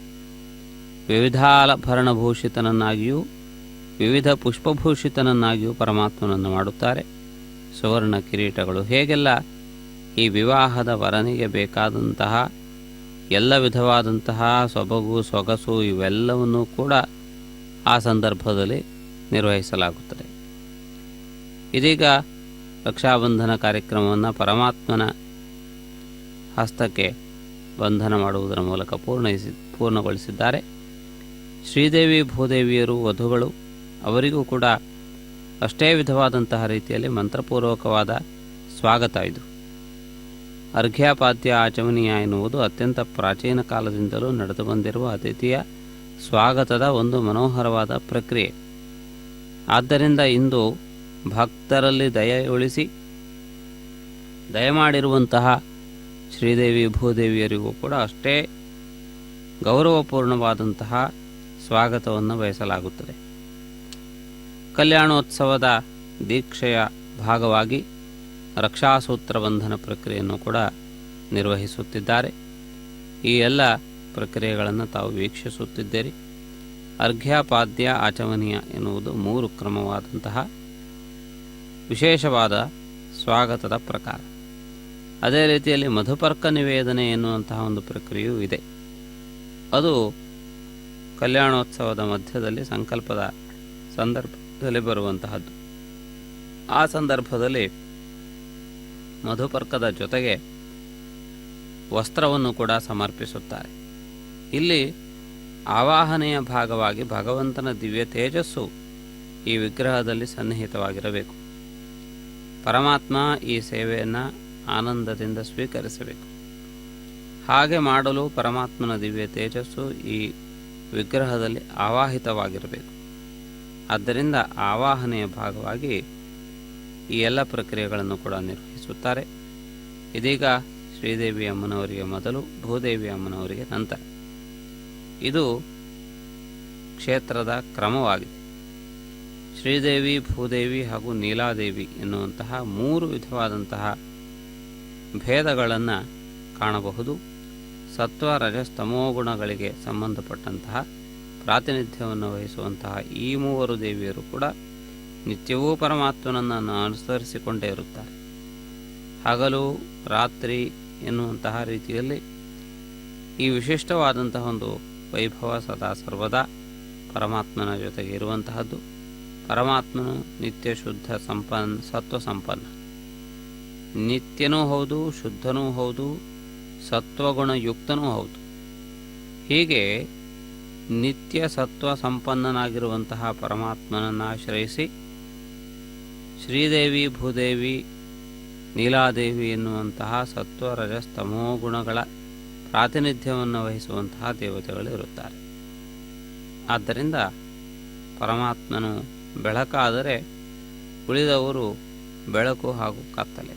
ವಿವಿಧಾಭರಣಭೂಷಿತನನ್ನಾಗಿಯೂ ವಿವಿಧ ಪುಷ್ಪಭೂಷಿತನನ್ನಾಗಿಯೂ ಪರಮಾತ್ಮನನ್ನು ಮಾಡುತ್ತಾರೆ. ಸುವರ್ಣ ಕಿರೀಟಗಳು ಹೇಗೆಲ್ಲ ಈ ವಿವಾಹದ ವರನಿಗೆ ಬೇಕಾದಂತಹ ಎಲ್ಲ ವಿಧವಾದಂತಹ ಸೊಬಗು ಸೊಗಸು ಇವೆಲ್ಲವನ್ನೂ ಕೂಡ ಆ ಸಂದರ್ಭದಲ್ಲಿ ನಿರ್ವಹಿಸಲಾಗುತ್ತದೆ. ಇದೀಗ ರಕ್ಷಾಬಂಧನ ಕಾರ್ಯಕ್ರಮವನ್ನು ಪರಮಾತ್ಮನ ಹಸ್ತಕ್ಕೆ ಬಂಧನ ಮಾಡುವುದರ ಮೂಲಕ ಪೂರ್ಣಗೊಳಿಸಿದ್ದಾರೆ. ಶ್ರೀದೇವಿ ಭೂದೇವಿಯರು ವಧುಗಳು, ಅವರಿಗೂ ಕೂಡ ಅಷ್ಟೇ ವಿಧವಾದಂತಹ ರೀತಿಯಲ್ಲಿ ಮಂತ್ರಪೂರ್ವಕವಾದ ಸ್ವಾಗತ ಇದು. ಅರ್ಘ್ಯಪಾದ್ಯ ಆಚಮನೀಯ ಎನ್ನುವುದು ಅತ್ಯಂತ ಪ್ರಾಚೀನ ಕಾಲದಿಂದಲೂ ನಡೆದು ಬಂದಿರುವ ಅತಿಥಿಯ ಸ್ವಾಗತದ ಒಂದು ಮನೋಹರವಾದ ಪ್ರಕ್ರಿಯೆ. ಆದ್ದರಿಂದ ಇಂದು ಭಕ್ತರಲ್ಲಿ ದಯ ಉಳಿಸಿ ದಯಮಾಡಿರುವಂತಹ ಶ್ರೀದೇವಿ ಭೂದೇವಿಯರಿಗೂ ಕೂಡ ಅಷ್ಟೇ ಗೌರವಪೂರ್ಣವಾದಂತಹ ಸ್ವಾಗತವನ್ನು ಬಯಸಲಾಗುತ್ತದೆ. ಕಲ್ಯಾಣೋತ್ಸವದ ದೀಕ್ಷೆಯ ಭಾಗವಾಗಿ ರಕ್ಷಾಸೂತ್ರ ಬಂಧನ ಪ್ರಕ್ರಿಯೆಯನ್ನು ಕೂಡ ನಿರ್ವಹಿಸುತ್ತಿದ್ದಾರೆ. ಈ ಎಲ್ಲ ಪ್ರಕ್ರಿಯೆಗಳನ್ನು ತಾವು ವೀಕ್ಷಿಸುತ್ತಿದ್ದೀರಿ. ಅರ್ಘ್ಯಪಾದ್ಯ ಆಚಮನೀಯ ಎನ್ನುವುದು 3 ಕ್ರಮವಾದಂತಹ ವಿಶೇಷವಾದ ಸ್ವಾಗತದ ಪ್ರಕಾರ. ಅದೇ ರೀತಿಯಲ್ಲಿ ಮಧುಪರ್ಕ ನಿವೇದನೆ ಎನ್ನುವಂತಹ ಒಂದು ಪ್ರಕ್ರಿಯೆಯೂ ಇದೆ. ಅದು ಕಲ್ಯಾಣೋತ್ಸವದ ಮಧ್ಯದಲ್ಲಿ ಸಂಕಲ್ಪದ ಸಂದರ್ಭದಲ್ಲಿ ಬರುವಂತಹದ್ದು. ಆ ಸಂದರ್ಭದಲ್ಲಿ ಮಧುಪರ್ಕದ ಜೊತೆಗೆ ವಸ್ತ್ರವನ್ನು ಕೂಡ ಸಮರ್ಪಿಸುತ್ತಾರೆ. ಇಲ್ಲಿ ಆವಾಹನೆಯ ಭಾಗವಾಗಿ ಭಗವಂತನ ದಿವ್ಯ ತೇಜಸ್ಸು ಈ ವಿಗ್ರಹದಲ್ಲಿ ಸನ್ನಿಹಿತವಾಗಿರಬೇಕು. ಪರಮಾತ್ಮ ಈ ಸೇವೆಯನ್ನು ಆನಂದದಿಂದ ಸ್ವೀಕರಿಸಬೇಕು. ಹಾಗೆ ಮಾಡಲು ಪರಮಾತ್ಮನ ದಿವ್ಯ ತೇಜಸ್ಸು ಈ ವಿಗ್ರಹದಲ್ಲಿ ಆವಾಹಿತವಾಗಿರಬೇಕು. ಆದ್ದರಿಂದ ಆವಾಹನೆಯ ಭಾಗವಾಗಿ ಈ ಎಲ್ಲ ಪ್ರಕ್ರಿಯೆಗಳನ್ನು ಕೂಡ ನಿರ್ವಹಿಸುತ್ತಾರೆ. ಇದೀಗ ಶ್ರೀದೇವಿ ಅಮ್ಮನವರಿಗೆ ಮೊದಲು, ಭೂದೇವಿ ಅಮ್ಮನವರಿಗೆ ನಂತರ. ಇದು ಕ್ಷೇತ್ರದ ಕ್ರಮವಾಗಿದೆ. ಶ್ರೀದೇವಿ, ಭೂದೇವಿ ಹಾಗೂ ನೀಲಾದೇವಿ ಎನ್ನುವಂತಹ 3 ವಿಧವಾದಂತಹ ಭೇದಗಳನ್ನು ಕಾಣಬಹುದು. ಸತ್ವ, ರಜಸ್, ತಮೋಗುಣಗಳಿಗೆ ಸಂಬಂಧಪಟ್ಟಂತಹ ಪ್ರಾತಿನಿಧ್ಯವನ್ನು ವಹಿಸುವಂತಹ ಈ 3 ದೇವಿಯರು ಕೂಡ ನಿತ್ಯವೂ ಪರಮಾತ್ಮನನ್ನು ಅನುಸರಿಸಿಕೊಂಡೇ ಇರುತ್ತಾರೆ. ಹಗಲು ರಾತ್ರಿ ಎನ್ನುವಂತಹ ರೀತಿಯಲ್ಲಿ ಈ ವಿಶಿಷ್ಟವಾದಂತಹ ಒಂದು ವೈಭವ ಸದಾ ಸರ್ವದಾ ಪರಮಾತ್ಮನ ಜೊತೆಗೆ ಇರುವಂತಹದ್ದು. ಪರಮಾತ್ಮನು ನಿತ್ಯ ಶುದ್ಧ ಸತ್ವ ಸಂಪನ್ನ, ನಿತ್ಯನೂ ಹೌದು, ಶುದ್ಧನೂ ಹೌದು, ಸತ್ವಗುಣಯುಕ್ತನೂ ಹೌದು. ಹೀಗೆ ನಿತ್ಯ ಸತ್ವ ಸಂಪನ್ನನಾಗಿರುವಂತಹ ಪರಮಾತ್ಮನನ್ನು ಆಶ್ರಯಿಸಿ ಶ್ರೀದೇವಿ, ಭೂದೇವಿ, ನೀಲಾದೇವಿ ಎನ್ನುವಂತಹ ಸತ್ವ, ರಜಸ್, ತಮೋ ಗುಣಗಳ ಪ್ರಾತಿನಿಧ್ಯವನ್ನು ವಹಿಸುವಂತಹ ದೇವತೆಗಳು ಇರುತ್ತಾರೆ. ಆದ್ದರಿಂದ ಪರಮಾತ್ಮನು ಬೆಳಕಾದರೆ ಉಳಿದವರು ಬೆಳಕು ಹಾಗೂ ಕತ್ತಲೆ,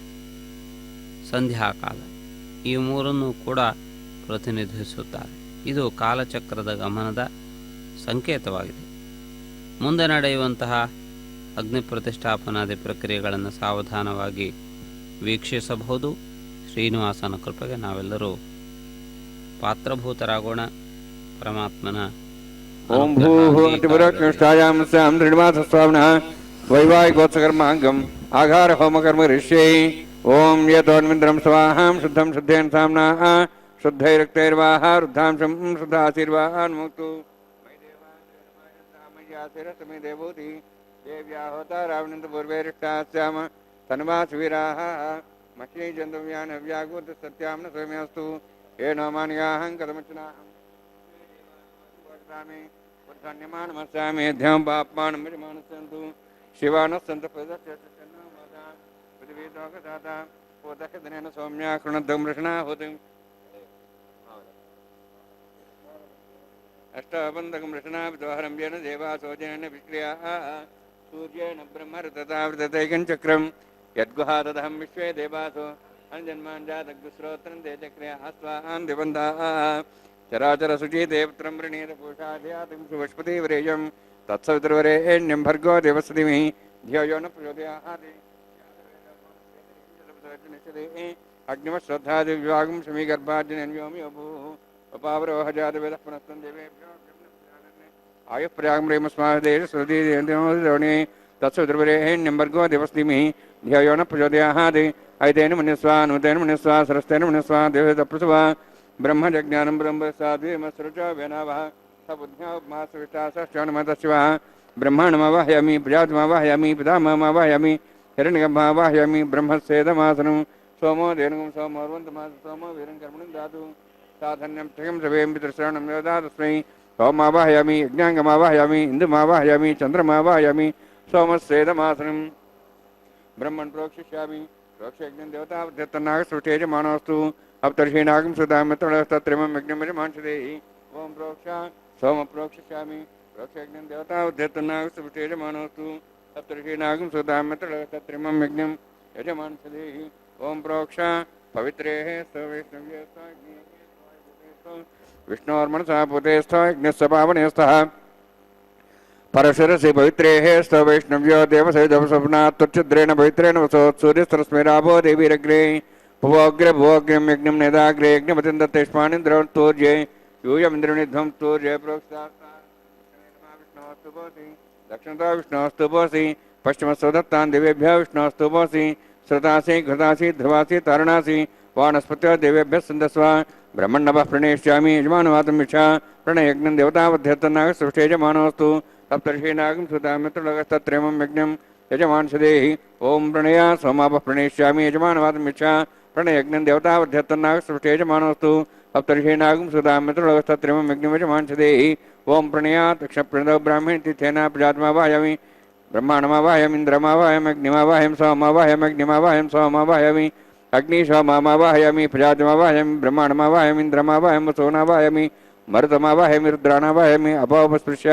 ಸಂಧ್ಯಾಕಾಲ, ಈ 3 ಕೂಡ ಪ್ರತಿನಿಧಿಸುತ್ತಾರೆ. ಇದು ಕಾಲಚಕ್ರದ ಗಮನದ ಸಂಕೇತವಾಗಿದೆ. ಮುಂದೆ ನಡೆಯುವಂತಹ ಅಗ್ನಿ ಪ್ರತಿಷ್ಠಾಪನಾದಿ ಪ್ರಕ್ರಿಯೆಗಳನ್ನು ಸಾವಧಾನವಾಗಿ ವೀಕ್ಷಿಸಬಹುದು. ಶ್ರೀನಿವಾಸನ ಕೃಪೆಗೆ ನಾವೆಲ್ಲರೂ ಪಾತ್ರಭೂತರಾಗೋಣ. ಪರಮಾತ್ಮನ
ಓಂ ಭೂಭುವತಿಪುರಕೃಷ್ಟಾಯಾಂ ಸ್ಯಾಂ ಶ್ರೀನಿವಾಸಸ್ವಾಮಿನಃ ವೈವಾಹಿಕೋತ್ಸಕರ್ಮಾಂಗಂ ಆಘಾರ ಹೋಮಕರ್ಮ ಋಷ್ಯೈ. ಓಂ ಯತೋನ್ಮಿಂದ್ರಂ ಸ್ವಾಹಾಂ ಶುದ್ಧಂ ಶುದ್ಧೇನ ಸಾಮ್ನಾ ಶುದ್ಧೈರಕ್ತೈರ್ವಾಹ ವೃದ್ಧಾಂಶಂ ಶುದ್ಧಾಶೀರ್ವಾನ್ಮುಕ್ತು ಮೈ ದೇವೂತಿ ದೇವ್ಯಾ ಹೋತಾರಾವಣಂತ ಪೂರ್ವೈರಿಷ್ಟಾಸ್ಯಾಮ ತನ್ವಾಸುವೀರಾಹ ಮಹ್ಯೈ ಜಂತವ್ಯಾನ್ ಹವ್ಯಾಗೂತ ಸತ್ಯಾಮ್ನ ಸ್ವಯಮೇಸ್ತು ಏನೋ ಮಾನ್ಯಾಹಂ ಕದಮಚನಾಹಂ ವರ್ಧನ್ಯಮಾನಮಸ್ಯಾಮಿ ಧ್ಯಂ ಪಾಪ್ಮಾನಂ ವಿಮಾನಸಂತು ಶಿವಾನಸ್ಸಂತ ಪೃಥ್ವೀದೋಗದಾತ ಓದಕದನೇನ ಸೌಮ್ಯ ಕೃಣದ್ದಂ ವೃಷಣಾಹುತಿಂ ಅಷ್ಟಬಂಧಕಂ ವೃಷಣಾಭಿದೋಹರಂಭ್ಯೇನ ದೇವಾಸೋಜನೇನ ವಿಕ್ರಿಯಾಃ ಸೂರ್ಯೇಣ ಬ್ರಹ್ಮರತತಾವೃತೈಕಂಚಕ್ರಂ ಯದ್ಗುಹಾದದಹಂ ವಿಶ್ವೇ ದೇವಾಸೋ ಅನುಜನ್ಮಾಂಜಾದಗ್ಶ್ರೋತ್ರಂ ತೇಜಕ್ರಿಯಾಃ ಸ್ವಾಹಾನ್ ದಿವಂದಾಃ ಚರಾಚರ ಶುಚೀದೇವತ್ರಂ ವೃಣೀತ ಪುರುಷಾಧ್ಯಾತಿಂ ಸುವಷ್ಪತಿವರೇಯಂ ತತ್ಸವಿತುರ್ವರೇಣ್ಯಂ ಭರ್ಗೋ ದೇವಸ್ಸದಿಮಿ ಧಿಯೋ ಯೋ ನ ಪ್ರಚೋದಯಾತ್. ಅಗ್ನಿಮಶ್ರದ್ಧಾದಿವ್ಯಾಗಂ ಶಮೀಗರ್ಭಾರ್ಜನ್ಯೋಮಿ ಅಭೂಃ ಪಪಾವರೋಹಜಾತವೇದಃ ಪುನಸ್ತಂ ದೇವೇಭ್ಯೋ ಆಯುಃ ಪ್ರಯಾಗಮ್ರೇಮಸ್ಮಾದೇಶ ಸುರದೀರ್ಣಿ ತತ್ಸವಿತುರ್ವರೇಣ್ಯಂ ಭರ್ಗೋ ದೇವಸ್ಸದಿಮಿ ಧಿಯೋ ಯೋ ನ ಪ್ರಚೋದಯಾತ್. ಐತೇನ ಮನ್ಯಸ್ವಾ ನೂತೇನ ಮನ್ಯಸ್ವಾ ಸರಸ್ತೇನ ಮನ್ಯಸ್ವಾ ದೇವತ ಪ್ರಸವ ಬ್ರಹ್ಮಜ್ಞಾನಂ ಬ್ರಹ್ಮಸ್ರುಚ ವೇನಾವಹ ಸಬುದ್ಧ್ಯಾಮಾಸವಿಷ್ಟಾಸಶ್ಚಾನುಮತಶಿವ ಬ್ರಹ್ಮಾಣಮವಾಹಯಾಮಿ ಪ್ರಜಾತಮವಾಹಯಾಮಿ ಪಿತಾಮಹಮವಾಹಯಾಮಿ हिरण्यगम्भावाहयामि ब्रह्मस्येदमासनं सोमो धेनुगं सोमोर्वन्तमास सोमो वीरं कर्मणं दातु साधन्यं त्रियं सवें पितृश्रवणं योदा तस्मै सोमावाहयामि यज्ञाङ्गमावाहयामि इन्दुमावाहयामि चन्द्रमावाहयामि सोमस्येदमासनं ब्रह्मन् प्रोक्षिष्यामि प्रोक्षयज्ञं देवतावध्यत्तन्नागसृष्टेजमानोऽस्तु अवतर्षीणागं सुधामित्रस्तत्रिमं यज्ञमजमांशदेहि ओम प्रोक्ष सोम प्रोक्षिष्यामि प्रोक्षयज्ञं देवतावध्यत्तन्नागसृष्टेजमानोऽस्तु अवतर्षीणागं सुधामित्रस्तत्रिमं यज्ञं यजमांशदेहि ओम प्रोक्ष पवित्रेः स्तवैष्णव्ये विष्णोर्मनसा भूतेस्थ यज्ञस्य पावनेस्तः परशुरसि पवित्रेः स्तवैष्णव्यो देवसविधवसपनात् तुच्छिद्रेण पवित्रेण वसोत् सूर्यस्तरस्मेराभो देवीरग्रे भुवोग्रे भुवोग्रं यज्ञं नेदाग्रे यज्ञपतिं दत्तेष्मानिन्द्रवत्तूर्ये यूयमिन्द्रनिध्वं तूर्ये प्रोक्तास्ताविष्णोस्तुभोसि दक्षिणतो विष्णोस्तुभोसि पश्चिमस्तो दत्तान् देवेभ्यः विष्णोस्तुभोसि श्रुतासि घृतासि ध्रुवासि तारणासि वानस्पत्यो देवेभ्यः सन्दस्व ब्रह्मण्डवः प्रणेष्यामि यजमानवातं मिच्छा प्रणयज्ञं देवतावध्यत्तन्नागसृष्टेजमानोऽस्तु सप्तर्षीणागं सुतामित्रलोकस्तत्रेमं यज्ञं यजमांशदेहि ओम प्रणय सोमापः प्रणेष्यामि यजमानवादमिच्छा प्रणयज्ञं देवतावध्यत्तन्नागसृष्टेजमानोऽस्तु सप्तर्षीणागं सुतामित्रलोकस्तत्रेमं यज्ञं यजमांशदेहि ओम प्रणयात् दक्षप्रणदौ ब्राह्मणे तीर्थेन प्रजातमावाहयामि ब्रह्माण्डमावाहयामि इन्द्रमावाहयामि अग्निमावाहयामि सोममावाहयामि अग्निमावाहयामि सोममावाहयामि अग्निशोममावाहयामि प्रजातमावाहयामि ब्रह्माण्डमावाहयामि इन्द्रमावाहयामि सोनावाहयामि मरुतमावाहयामि रुद्राणावाहयामि अपोपस्पृश्य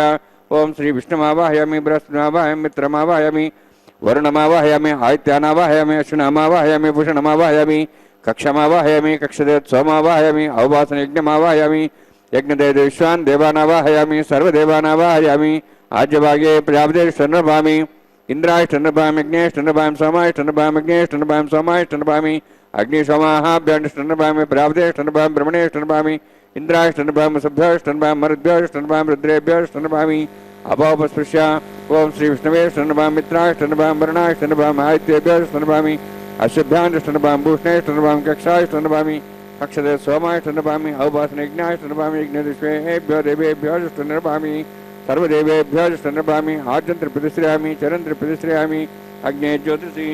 ओम श्री विष्णुमावाहयामि बृहस्पतिमावाहयामि मित्रमावाहयामि वरुणमावाहयामि आदित्यानावाहयामि अश्विनामावाहयामि भूषणमावाहयामि कक्षमावाहयामि कक्षदेव सोमावाहयामि अवभासनयज्ञमावाहयामि यज्ञदेव विश्वान् देवानावाहयामि सर्वदेवानावाहयामि आज्यभागे प्रजापतिर्नभामि इन्द्रायष्टनभामि यज्ञेष्टनभामि सोमायष्टनभामि यज्ञेष्टनभामि सोमायष्टनभामि अग्निशोमाहाभ्यष्टनभामि प्रजापतिष्टनभामि ब्रह्मणेष्टनभामि इन्द्रायष्टनभामि सभ्यष्टनभामि मरुद्भ्यष्टनभामि रुद्रेभ्यष्टनभामि अपोपस्पृश्य ओम श्री विष्णवे ष्टनभामि मित्रायष्टनभामि वरुणायष्टनभामि आदित्येभ्यष्टनभामि अश्वभ्याण्डष्टनभामि भूषणेष्टनभामि कक्षायष्टनभामि कक्षदेव सोमायष्टनभामि अवभासनयज्ञायष्टनभामि यज्ञविश्वेभ्यो देवेभ्योष्टनभामि सर्वदेवेभ्योष्टनभामि आद्यन्त्रप्रतिश्रयामि चरन्त्रप्रतिश्रयामि अग्ने ज्योतिषि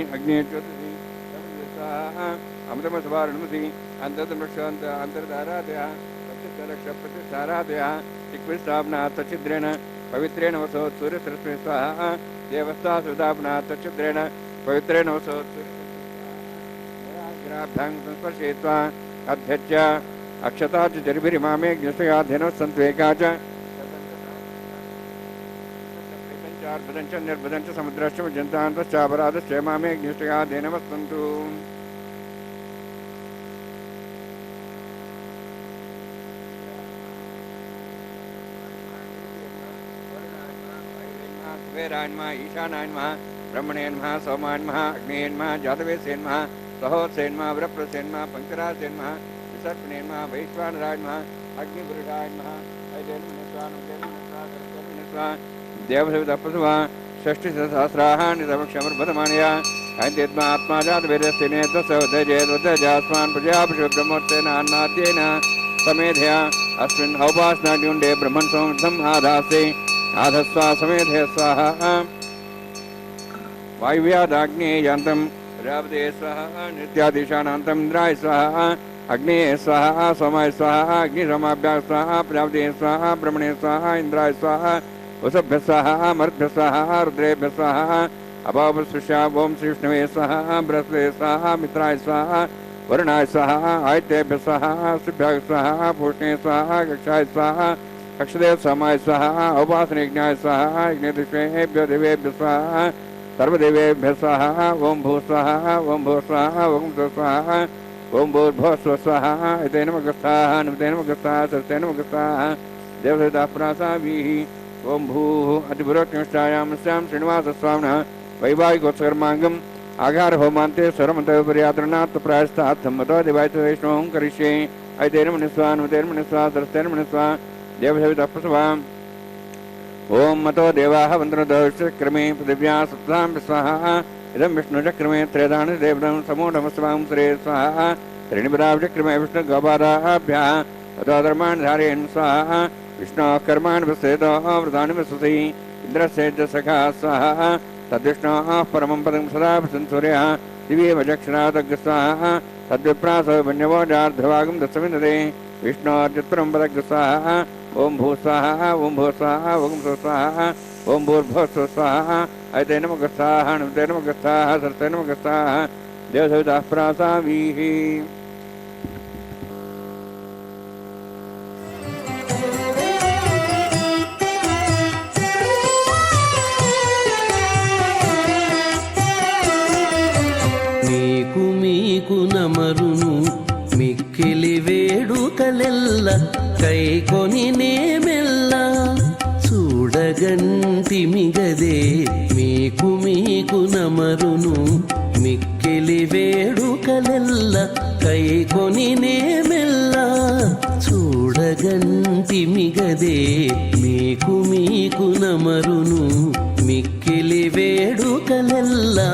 अमृतमसवारणमसि अन्तर्दमक्षान्त अन्तर्धारादयः प्रतिष्ठाराधयः चिक्विस्थापना तच्छिद्रेण पवित्रेण वसोत् सूर्यसरस्वे स्वाहा देवस्था सुधापना तच्छिद्रेण पवित्रेण वसोत् सूर्यसरस्वेभ्यां संस्पर्शयित्वा अध्यच्य अक्षता च जर्भिरिमामे ज्ञस्तयाध्यनः सन्त्वेका च अर्बदञ्च निर्बदञ्च समुद्रश्च जन्तान्तश्चापराधश्च मामे ज्ञस्तयाध्यनमस्तन्तु कुबेराय नमः ईशानाय नमः ब्रह्मणे नमः सोमाय नमः अग्नेय नमः जातवेदसे नमः सहोदसे नमः वरप्रसे नमः पंकरासे नमः विसर्पणे नमः वैश्वानराय नमः अग्निपुरुषाय नमः देवसवितपसुवा षष्टिसहस्राः नितमक्षमर्भतमानया ऐन्द्यत्मा आत्मा जातवेदस्य नेतसवदजेद्वदजास्मान् प्रजापशु ब्रह्मोत्तेन अन्नाद्येन समेधया अस्मिन् औपासनाड्युण्डे ब्रह्मन् संवृद्धम् आधासे आधस्वा समेधे स्वाहा वायुव्यादाग्नेयान्तं प्रजापते स्वाहा नित्यादिशानान्तं इन्द्राय स्वाहा अग्नेय स्वाहा सोमाय स्वाहा अग्निशोमाभ्यां स्वाहा प्रजापते स्वाहा ब्रह्मणे स्वाहा इन्द्राय स्वाहा वसुभ्यः स्वाहा मरुद्भ्यः स्वाहा रुद्रेभ्यः स्वाहा अपापस्पृश्या ओम श्री विष्णवे स्वाहा बृहस्पते स्वाहा मित्राय स्वाहा वरुणाय स्वाहा आदित्येभ्यः स्वाहा शुभ्याय स्वाहा भूषणे स्वाहा कक्षाय स्वाहा कक्षदेव सोमाय स्वाहा औपासनयज्ञाय स्वाहा यज्ञदिष्वेभ्यो देवेभ्यः स्वाहा सर्वदेवेभ्यः स्वाहा ओम भू स्वाहा ओम भू स्वाहा ओम स्वाहा ओम भूर्भुवः स्वाहा एतेन मगस्थाः नमतेन मगस्थाः सर्वतेन मगस्थाः देवसविताप्रासाभिः ओम भूः अतिपुरोत्कृष्टायां स्यां श्रीनिवासस्वामिनः वैवाहिकोत्सकर्माङ्गम् आघार होमान्ते स्वरमन्तपर्यात्रणात् प्रायस्तात् सम्मतो देवायत वैष्णवं करिष्ये एतेन मनिस्वा नमतेन मनिस्वा सर्वतेन मनिस्वा देवसवितप्रसवाम् ओम मतो देवाः वन्द्रदोषक्रमे पृथिव्याः सप्तां स्वाहा इदं विष्णुचक्रमे त्रेधानि देवतं समूढमस्वां श्रे स्वाहा त्रीणिपदाचक्रमे विष्णुगोपादाभ्यः ततोधर्माणि धारयन् स्वाहा विष्णोः कर्माणि पश्येतो व्रतानि पश्यसि इन्द्रस्य च सखा स्वाहा तद्विष्णोः परमं पदं सदा सूर्यः दिव्ये वचक्षणादग्रस्वाः तद्विप्रासो वन्यवो जार्धवागं दत्सविन्दते विष्णोर्जित्परं पदग्रस्वाः ओं भूस्वाहा ओं भूस्वाहा ओं स्वाहा ओं भूर्भुवः स्वाहा ऐते नमः स्वाहा नमते नमः स्वाहा सरते नमः स्वाहा देवसविताः प्रासावीः
మీకు మీకు నమరును మిక్కిలి వేడుకలెల్ల కైకొని నేమెల్ల చూడగంటి మిగదే మీకు మీకు నమరును మిక్కిలి వేడుకలెల్ల కైకొని నేమెల్ల చూడగంటి మిగదే మీకు మీకు నమరును మిక్కిలి వేడుకలెల్లా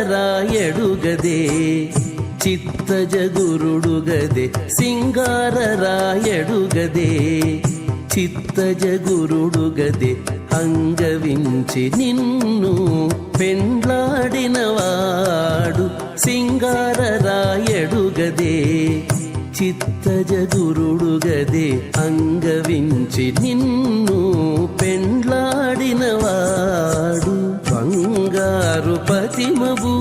సింగారరాయడుగదే చిత్తజగురుడుగదే సింగారరాయడుగదే చిత్తజగురుడుగదే అంగవించి నిన్ను పెండ్లాడినవాడు సింగారరాయడుగదే చిత్తజగురుడుగదే అంగవించి నిన్ను పెండ్లాడినవాడు బంగారు పతిమవు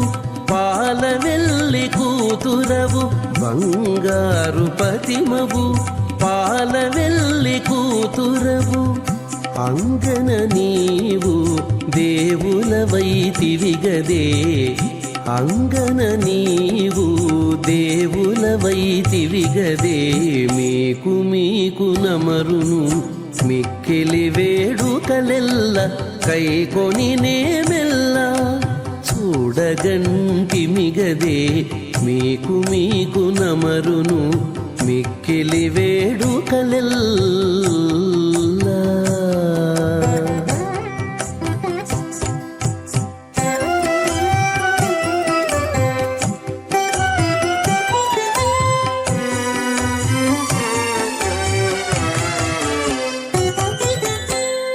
పాలవెల్లి కూతురవు బంగారు పతిమవు పాలవెల్లి కూతురవు అంగన నీవు దేవులవైతివిగదే అంగన నీవు దేవులవైతివిగదే మీకు మీకు నమరును మిక్కిలి వేడుకలెల్ల కైకొని నేమెల్ల చూడగంటి మిగదే మీకు మీకు నమరును మిక్కిలి వేడుకలెల్లా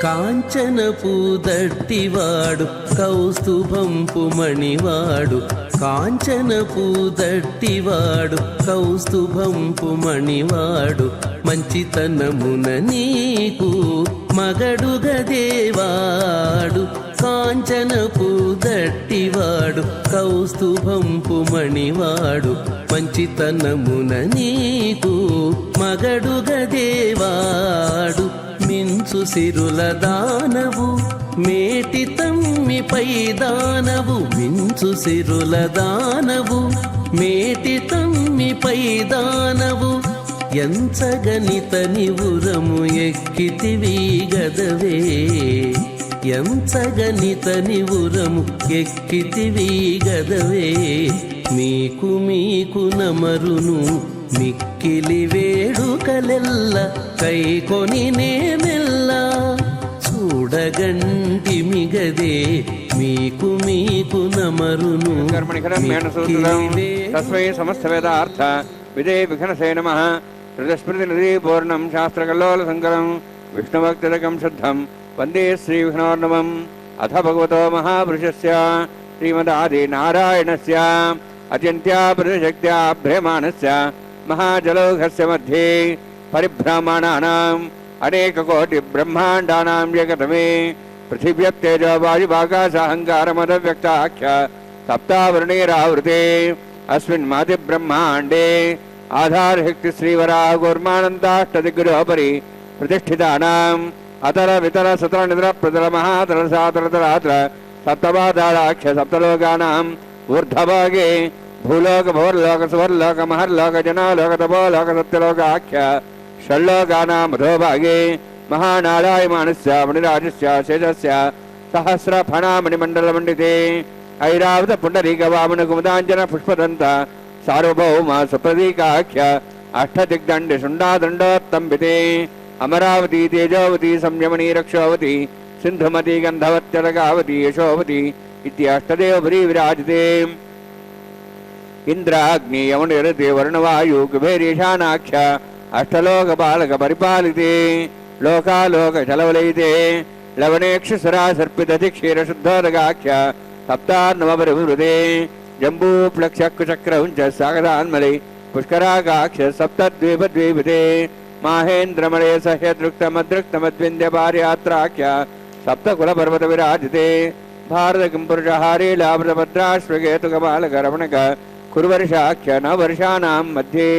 కాంచనపు దట్టివాడు కౌస్తుభంపు మణివాడు కాంచనపు దట్టివాడు కౌస్తుభంపు మణివాడు మంచితనమున నీకు మగడుగదేవాడు కాంచనపు దట్టివాడు కౌస్తుభంపు మణివాడు మంచితనమున నీకు మగడుగదేవాడు మించు సిరుల దానవు మేటి తమ్మిపై దానవు మించు సిరుల దానవు మేటి తమ్మిపై దానవు ఎంచగనిత నివురము ఎక్కితివి గదవే ఎంచగనిత నివురము ఎక్కితివి గదవే మీకు మీకు నమరును మిక్కిలి వేడుకలెల్ల కైకొని నేమెల్ల చూడగంటి మిగదే మీకు మీకు నమరును
తస్మై సమస్త వేదార్థ విజయ విఘ్నసే నమః త్రిదస్మృతి నదీ పూర్ణం శాస్త్రకల్లోల సంకలం విష్ణుభక్తిరకం శుద్ధం వందే శ్రీ విష్ణోర్నమం అథ భగవతో మహాపురుషస్య శ్రీమదాది నారాయణస్య అత్యంత్యా ప్రతిశక్త్యా భ్రమాణస్య महाजलौघस्य मध्ये परिभ्रमणानाम् अनेककोटि ब्रह्माण्डानां जगतमे पृथिव्यप्तेजो वायुभागासाहङ्कारमदव्यक्ताख्य सप्तावर्णेरावृते अस्मिन् मादिब्रह्माण्डे आधारशक्तिश्रीवरागोर्मानन्दाष्टदिग्गजोपरि प्रतिष्ठितानाम् अतर वितर सतर नितर प्रतर महातर सातरतरात्र सप्तपादाख्य सप्तलोकानां ऊर्ध्वभागे भूलोक भोर्लोक सुवर्लोक महर्लोक जनालोक तपोलोक सत्यलोकाख्य षड्लोकानां अधोभागे महानारायमानस्य मणिराजस्य शेषस्य सहस्रफणामणिमण्डलमण्डिते ऐरावत पुण्डरीक वामन कुमुदाञ्जन पुष्पदन्त सार्वभौम सुप्रतीकाख्य अष्टदिग्दण्ड शुण्डादण्डोत्तम्बिते अमरावती तेजोवती संयमनी रक्षोवती सिन्धुमती गन्धवत्यलगावती यशोवती इत्यष्टदेवपरी विराजते। इन्द्राग्नि यमुनिरते वरुणवायु कुबेरेशानाख्य अष्टलोकपालक परिपालिते। लोकालोकचलवलयिते लवणेक्षुसरा सर्पितधिक्षीरशुद्धोदगाख्य सप्तान्नवपरिवृते। जम्बूप्लक्षकुचक्रौञ्च सागरान्मलै पुष्करागाक्ष सप्तद्वीपद्वीपिते। माहेन्द्रमलय सह्यदृक्तमदृक्तमद्विन्द्यपारयात्राख्य सप्तकुलपर्वतविराजिते। भारतकिंपुरुषहारे लाभ्रभद्राश्वकेतुकपालकरमणक कुरुवर्षाख्य नववर्षाणां मध्ये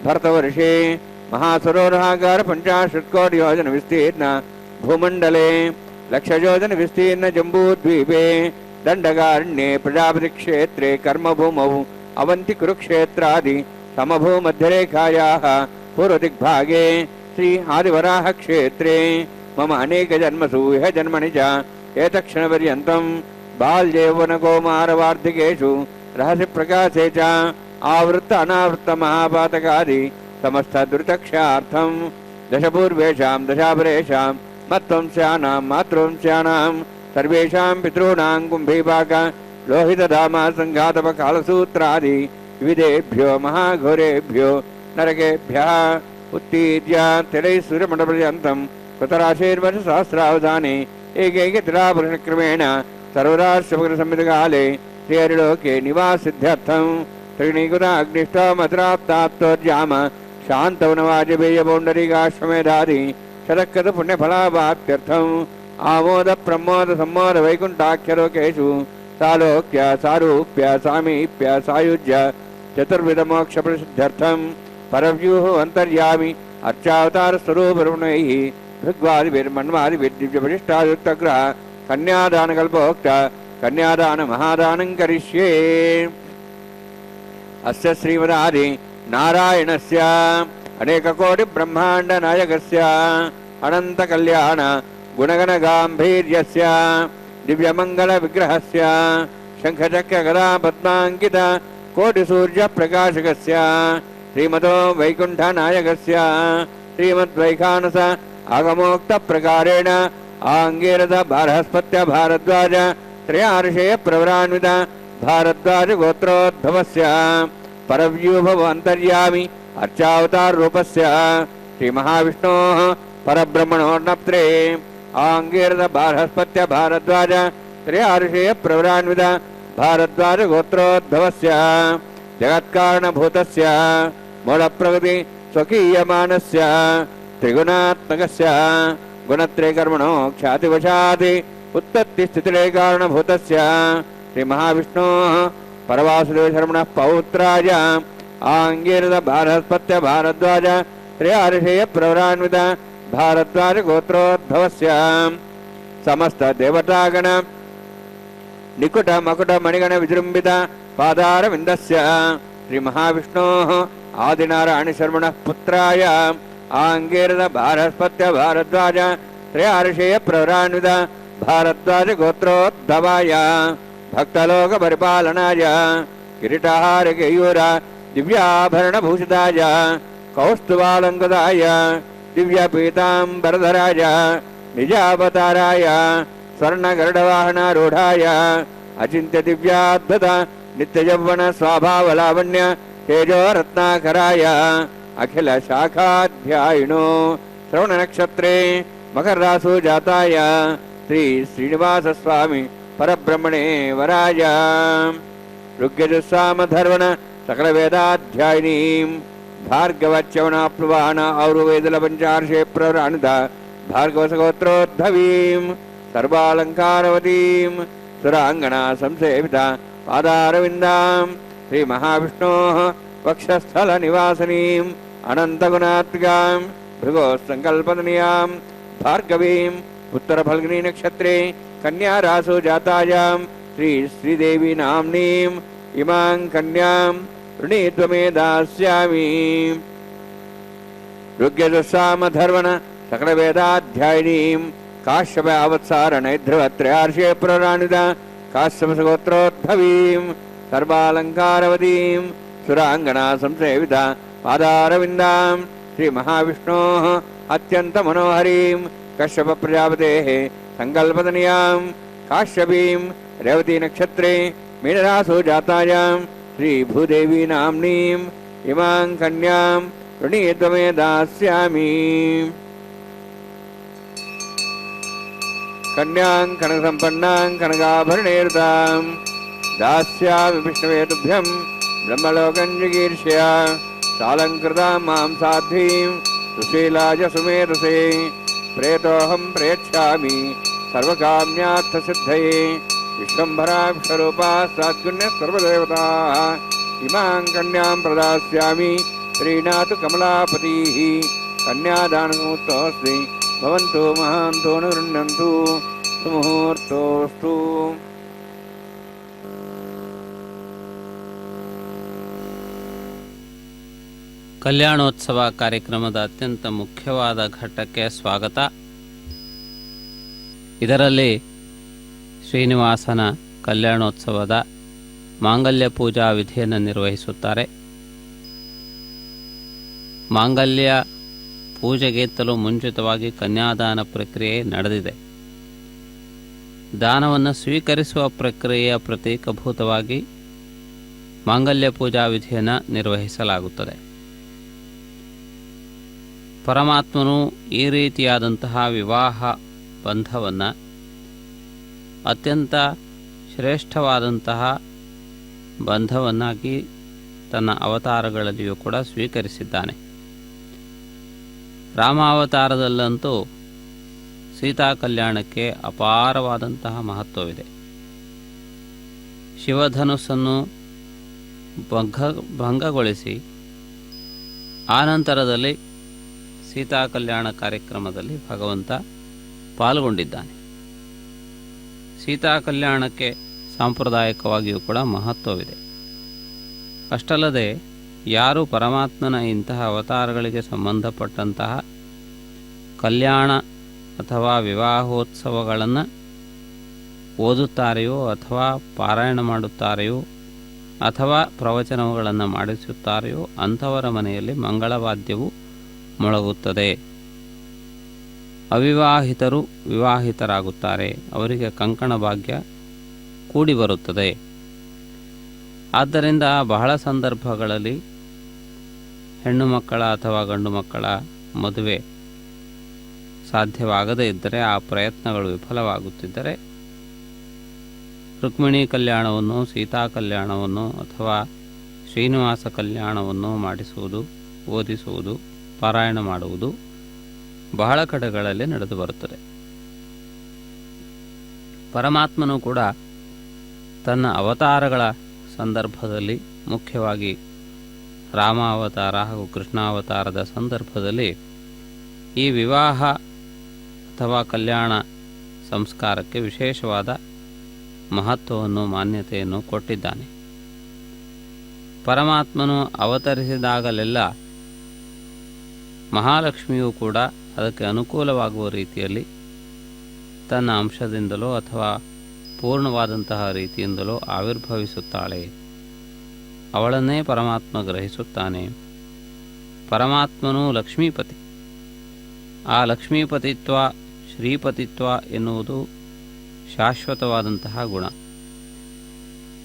भरतवर्षे महासरोवराकार 50 विस्तीर्ण भूमण्डले लक्षयोजन विस्तीर्ण जम्बूद्वीपे दण्डकारण्ये प्रजापतिक्षेत्रे कर्मभूमौ अवन्ति कुरुक्षेत्रादि समभूमध्यरेखायाः पूर्वदिग्भागे श्री आदिवराह क्षेत्रे मम अनेकजन्मसु इह जन्मनि च एतक्षणपर्यन्तं बाल्यौवनकौमारवार्धिकेषु रहसि प्रकाशे च आवृत्त अनावृत्त महापातकादि समस्त दुरितक्षार्थं दशपूर्वेषां दशापरेषां मत्वंस्यानां मातृवंस्यानां सर्वेषां पितॄणां कुम्भीपाक लोहितधामा सङ्घातपकालसूत्रादि विविधेभ्यो महाघोरेभ्यो नरकेभ्यः उत्तीर्य तिरैसूर्यमण्डलपर्यन्तं कृतराशेर्वर्षसहस्रावधाने एकैकतिलापुरुषक्रमेण सर्वराष्ट्रमकरसंहितकाले श्रीहरिलोके निवासिद्ध्यर्थं त्रिणीकुताग्निष्टमतराप्तात्तोर्जाम शान्तवनवाजपेयपौण्डरीकाश्वमेधादि शतक्रतुपुण्यफलावाप्त्यर्थम् आमोद प्रमोद सम्मोद वैकुण्ठाख्यलोकेषु सालोक्य सारूप्य सामीप्य सायुज्य चतुर्विधमोक्षप्रसिद्ध्यर्थं परव्यूः अन्तर्यामि अर्चावतारस्वरूपरुणैः भृग्वादिभिर्मन्वादिभिर्दिव्यपरिष्टायुक्तग्रह कन्यादानकल्पोक्त कन्यादानमहादानं करिष्ये। अस्य श्रीमदादि नारायणस्य अनेककोटिब्रह्माण्डनायकस्य अनन्तकल्याण गुणगणगाम्भीर्यस्य दिव्यमङ्गलविग्रहस्य शङ्खचक्रगदा पद्माङ्कित कोटिसूर्यप्रकाशकस्य श्रीमतो वैकुण्ठनायकस्य श्रीमद्वैखानस आगमोक्तप्रकारेण आङ्गीरथ बृहस्पत्य भारद्वाज त्रयार्षेय प्रवरान्वित भारद्वाज गोत्रोद्भवस्य परव्यूभव अन्तर्यामि अर्चावताररूपस्य श्रीमहाविष्णोः परब्रह्मणोर्नप्त्रे आङ्गीरथ बृहस्पत्य भारद्वाज त्रयार्षेय प्रवरान्वित भारद्वाज गोत्रोद्भवस्य जगत्कारणभूतस्य मूलप्रकृति स्वकीयमानस्य त्रिगुणात्मकस्य गुणत्रयकर्मणो ख्यातिवशात् उत्पत्तिस्थितिलय कारणभूतस्य श्रीमहाविष्णोः परवासुदेवशर्मणः पौत्राय आङ्गीरथ बृहस्पत्य भारद्वाज त्रयार्षेय प्रवरान्वित भारद्वाज गोत्रोद्भवस्य समस्त देवतागण निकुट मकुट मणिगण विजृंभित पादारविन्दस्य श्रीमहाविष्णोः आदिनारायणशर्मणः पुत्राय आङ्गीरथ बृहस्पत्य भारद्वाज त्रयार्षेय प्रवरान्वित भारद्वाज गोत्रोद्भवाय भक्तलोक परिपालनाय किरीटहार केयूर दिव्याभरणभूषिताय कौस्तुभालङ्कृताय दिव्यपीताम्बरधराय निजावताराय स्वर्णगरुडवाहनारूढाय अचिन्त्य दिव्याद्भुत नित्ययौवन स्वाभावलावण्य तेजोरत्नाकराय अखिल शाखाध्यायिनो श्रवणनक्षत्रे मकररासु जाताय श्री श्रीनिवासस्वामी परब्रह्मणे वराय ऋग्यजुस्सामधर्वण सकलवेदाध्यायिनीं भार्गवच्यवनाप्लुवान और्वेदलपञ्चार्षे प्रवरान्वित भार्गवसगोत्रोद्भवीं सर्वालङ्कारवतीं सुराङ्गना संसेविता पादारविन्दां श्रीमहाविष्णोः वक्षस्थलनिवासिनीं अनन्तगुणात्मिकां भृगोस्सङ्कल्पतनीयां भार्गवीं उत्तरफल्गुनी नक्षत्रे कन्यारासु जातायां श्रीदेवी नाम्नीं इमां कन्यां ऋणीत्वमे दास्यामि। ऋग्यजुस्सामधर्वण सकलवेदाध्यायिनीं काश्यप अवत्सारणैर्ध्रुवत्रयार्षे प्रवरान्वित काश्यपसगोत्रोद्भवीं सर्वालङ्कारवतीं सुराङ्गना संसेविता पादारविन्दां श्रीमहाविष्णोः अत्यन्तमनोहरीं कश्यप प्रजापतेः ಸಂಕಲ್ಪದನಿಯಾಂ ಕಾಶ್ಯಪೀಂ ರೇವತಿ ನಕ್ಷತ್ರೆ ಮೀನರಾಸೋ ಜಾತಾಯಾಂ ಶ್ರೀ ಭೂದೇವಿ ನಾಮ್ನೀಂ ಇಮಾಂ ಕನ್ಯಾಂ ಋಣೀತ್ವಮೇ ದಾಸ್ಯಾಮಿ. ಕನ್ಯಾಂ ಕನಕಸಂಪನ್ನಾಂ ಕನಕಾಭರಣೇರ್ತಾಂ दास्यामि विष्णवे तुभ्यं ब्रह्मलोकं जिगीर्ष्य सालंकृतां मां साध्वीं सुशीलाय सुमेधसे प्रेतोऽहं प्रेक्ष्यामि सर्वकाम्यार्थसिद्धये विश्वम्भरा विश्वरूपा सद्गुण्यः सर्वदेवताः इमां कन्यां प्रदास्यामि श्रीनाथ कमलापतिः कन्यादानमुहूर्तोऽस्ति भवन्तु महान्तो न गृह्णन्तु सुमुहूर्तोऽस्तु.
ಕಲ್ಯಾಣೋತ್ಸವ ಕಾರ್ಯಕ್ರಮದ ಅತ್ಯಂತ ಮುಖ್ಯವಾದ ಘಟ್ಟಕ್ಕೆ ಸ್ವಾಗತ. ಇದರಲ್ಲಿ ಶ್ರೀನಿವಾಸನ ಕಲ್ಯಾಣೋತ್ಸವದ ಮಾಂಗಲ್ಯ ಪೂಜಾ ವಿಧಿಯನ್ನು ನಿರ್ವಹಿಸುತ್ತಾರೆ. ಮಾಂಗಲ್ಯ ಪೂಜೆಗಿಂತಲೂ ಮುಂಚಿತವಾಗಿ ಕನ್ಯಾದಾನ ಪ್ರಕ್ರಿಯೆ ನಡೆದಿದೆ. ದಾನವನ್ನು ಸ್ವೀಕರಿಸುವ ಪ್ರಕ್ರಿಯೆಯ ಪ್ರತೀಕಭೂತವಾಗಿ ಮಾಂಗಲ್ಯ ಪೂಜಾ ವಿಧಿಯನ್ನು ನಿರ್ವಹಿಸಲಾಗುತ್ತದೆ. ಪರಮಾತ್ಮನು ಈ ರೀತಿಯಾದಂತಹ ವಿವಾಹ ಬಂಧವನ್ನು ಅತ್ಯಂತ ಶ್ರೇಷ್ಠವಾದಂತಹ ಬಂಧವನ್ನಾಗಿ ತನ್ನ ಅವತಾರಗಳಲ್ಲಿಯೂ ಕೂಡ ಸ್ವೀಕರಿಸಿದ್ದಾನೆ. ರಾಮಾವತಾರದಲ್ಲಂತೂ ಸೀತಾ ಕಲ್ಯಾಣಕ್ಕೆ ಅಪಾರವಾದಂತಹ ಮಹತ್ವವಿದೆ. ಶಿವಧನುಸ್ಸನ್ನು ಭಂಗಗೊಳಿಸಿ ಆನಂತರದಲ್ಲಿ ಸೀತಾ ಕಲ್ಯಾಣ ಕಾರ್ಯಕ್ರಮದಲ್ಲಿ ಭಗವಂತ ಪಾಲ್ಗೊಂಡಿದ್ದಾನೆ. ಸೀತಾ ಕಲ್ಯಾಣಕ್ಕೆ ಸಾಂಪ್ರದಾಯಿಕವಾಗಿಯೂ ಕೂಡ ಮಹತ್ವವಿದೆ. ಅಷ್ಟಲ್ಲದೆ ಯಾರು ಪರಮಾತ್ಮನ ಇಂತಹ ಅವತಾರಗಳಿಗೆ ಸಂಬಂಧಪಟ್ಟಂತಹ ಕಲ್ಯಾಣ ಅಥವಾ ವಿವಾಹೋತ್ಸವಗಳನ್ನು ಓದುತ್ತಾರೆಯೋ ಅಥವಾ ಪಾರಾಯಣ ಮಾಡುತ್ತಾರೆಯೋ ಅಥವಾ ಪ್ರವಚನಗಳನ್ನು ಮಾಡಿಸುತ್ತಾರೆಯೋ ಅಂಥವರ ಮನೆಯಲ್ಲಿ ಮಂಗಳವಾದ್ಯವು ಮೊಳಗುತ್ತದೆ. ಅವಿವಾಹಿತರು ವಿವಾಹಿತರಾಗುತ್ತಾರೆ, ಅವರಿಗೆ ಕಂಕಣ ಭಾಗ್ಯ ಕೂಡಿ ಬರುತ್ತದೆ. ಆದ್ದರಿಂದ ಬಹಳ ಸಂದರ್ಭಗಳಲ್ಲಿ ಹೆಣ್ಣು ಮಕ್ಕಳ ಅಥವಾ ಗಂಡು ಮಕ್ಕಳ ಮದುವೆ ಸಾಧ್ಯವಾಗದೇ ಇದ್ದರೆ, ಆ ಪ್ರಯತ್ನಗಳು ವಿಫಲವಾಗುತ್ತಿದ್ದರೆ ರುಕ್ಮಿಣಿ ಕಲ್ಯಾಣವನ್ನು, ಸೀತಾ ಕಲ್ಯಾಣವನ್ನು ಅಥವಾ ಶ್ರೀನಿವಾಸ ಕಲ್ಯಾಣವನ್ನು ಮಾಡಿಸುವುದು, ಓದಿಸುವುದು, ಪಾರಾಯಣ ಮಾಡುವುದು ಬಹಳ ಕಡೆಗಳಲ್ಲಿ ನಡೆದು ಬರುತ್ತದೆ. ಪರಮಾತ್ಮನು ಕೂಡ ತನ್ನ ಅವತಾರಗಳ ಸಂದರ್ಭದಲ್ಲಿ, ಮುಖ್ಯವಾಗಿ ರಾಮಾವತಾರ ಹಾಗೂ ಕೃಷ್ಣಾವತಾರದ ಸಂದರ್ಭದಲ್ಲಿ ಈ ವಿವಾಹ ಅಥವಾ ಕಲ್ಯಾಣ ಸಂಸ್ಕಾರಕ್ಕೆ ವಿಶೇಷವಾದ ಮಹತ್ವವನ್ನು, ಮಾನ್ಯತೆಯನ್ನು ಕೊಟ್ಟಿದ್ದಾನೆ. ಪರಮಾತ್ಮನು ಅವತರಿಸಿದಾಗಲೆಲ್ಲ ಮಹಾಲಕ್ಷ್ಮಿಯೂ ಕೂಡ ಅದಕ್ಕೆ ಅನುಕೂಲವಾಗುವ ರೀತಿಯಲ್ಲಿ ತನ್ನ ಅಂಶದಿಂದಲೋ ಅಥವಾ ಪೂರ್ಣವಾದಂತಹ ರೀತಿಯಿಂದಲೋ ಆವಿರ್ಭವಿಸುತ್ತಾಳೆ. ಅವಳನ್ನೇ ಪರಮಾತ್ಮ ಗ್ರಹಿಸುತ್ತಾನೆ. ಪರಮಾತ್ಮನು ಲಕ್ಷ್ಮೀಪತಿ. ಆ ಲಕ್ಷ್ಮೀಪತಿತ್ವ, ಶ್ರೀಪತಿತ್ವ ಎನ್ನುವುದು ಶಾಶ್ವತವಾದಂತಹ ಗುಣ.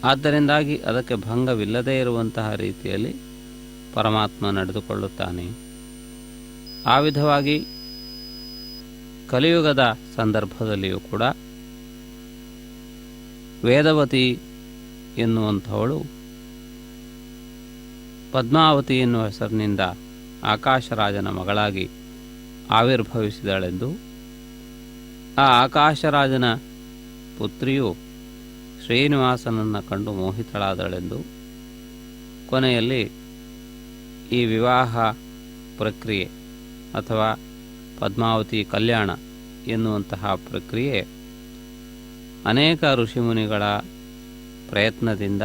ಆದ್ದರಿಂದಾಗಿ ಅದಕ್ಕೆ ಭಂಗವಿಲ್ಲದೇ ಇರುವಂತಹ ರೀತಿಯಲ್ಲಿ ಪರಮಾತ್ಮ ನಡೆದುಕೊಳ್ಳುತ್ತಾನೆ. ಆ ವಿಧವಾಗಿ ಕಲಿಯುಗದ ಸಂದರ್ಭದಲ್ಲಿಯೂ ಕೂಡ ವೇದವತಿ ಎನ್ನುವಂಥವಳು ಪದ್ಮಾವತಿ ಎನ್ನುವ ಹೆಸರಿನಿಂದ ಆಕಾಶರಾಜನ ಮಗಳಾಗಿ ಆವಿರ್ಭವಿಸಿದಳೆಂದು, ಆ ಆಕಾಶರಾಜನ ಪುತ್ರಿಯು ಶ್ರೀನಿವಾಸನನ್ನು ಕಂಡು ಮೋಹಿತಳಾದಳೆಂದು, ಕೊನೆಯಲ್ಲಿ ಈ ವಿವಾಹ ಪ್ರಕ್ರಿಯೆ ಅಥವಾ ಪದ್ಮಾವತಿ ಕಲ್ಯಾಣ ಎನ್ನುವಂತಹ ಪ್ರಕ್ರಿಯೆ ಅನೇಕ ಋಷಿಮುನಿಗಳ ಪ್ರಯತ್ನದಿಂದ,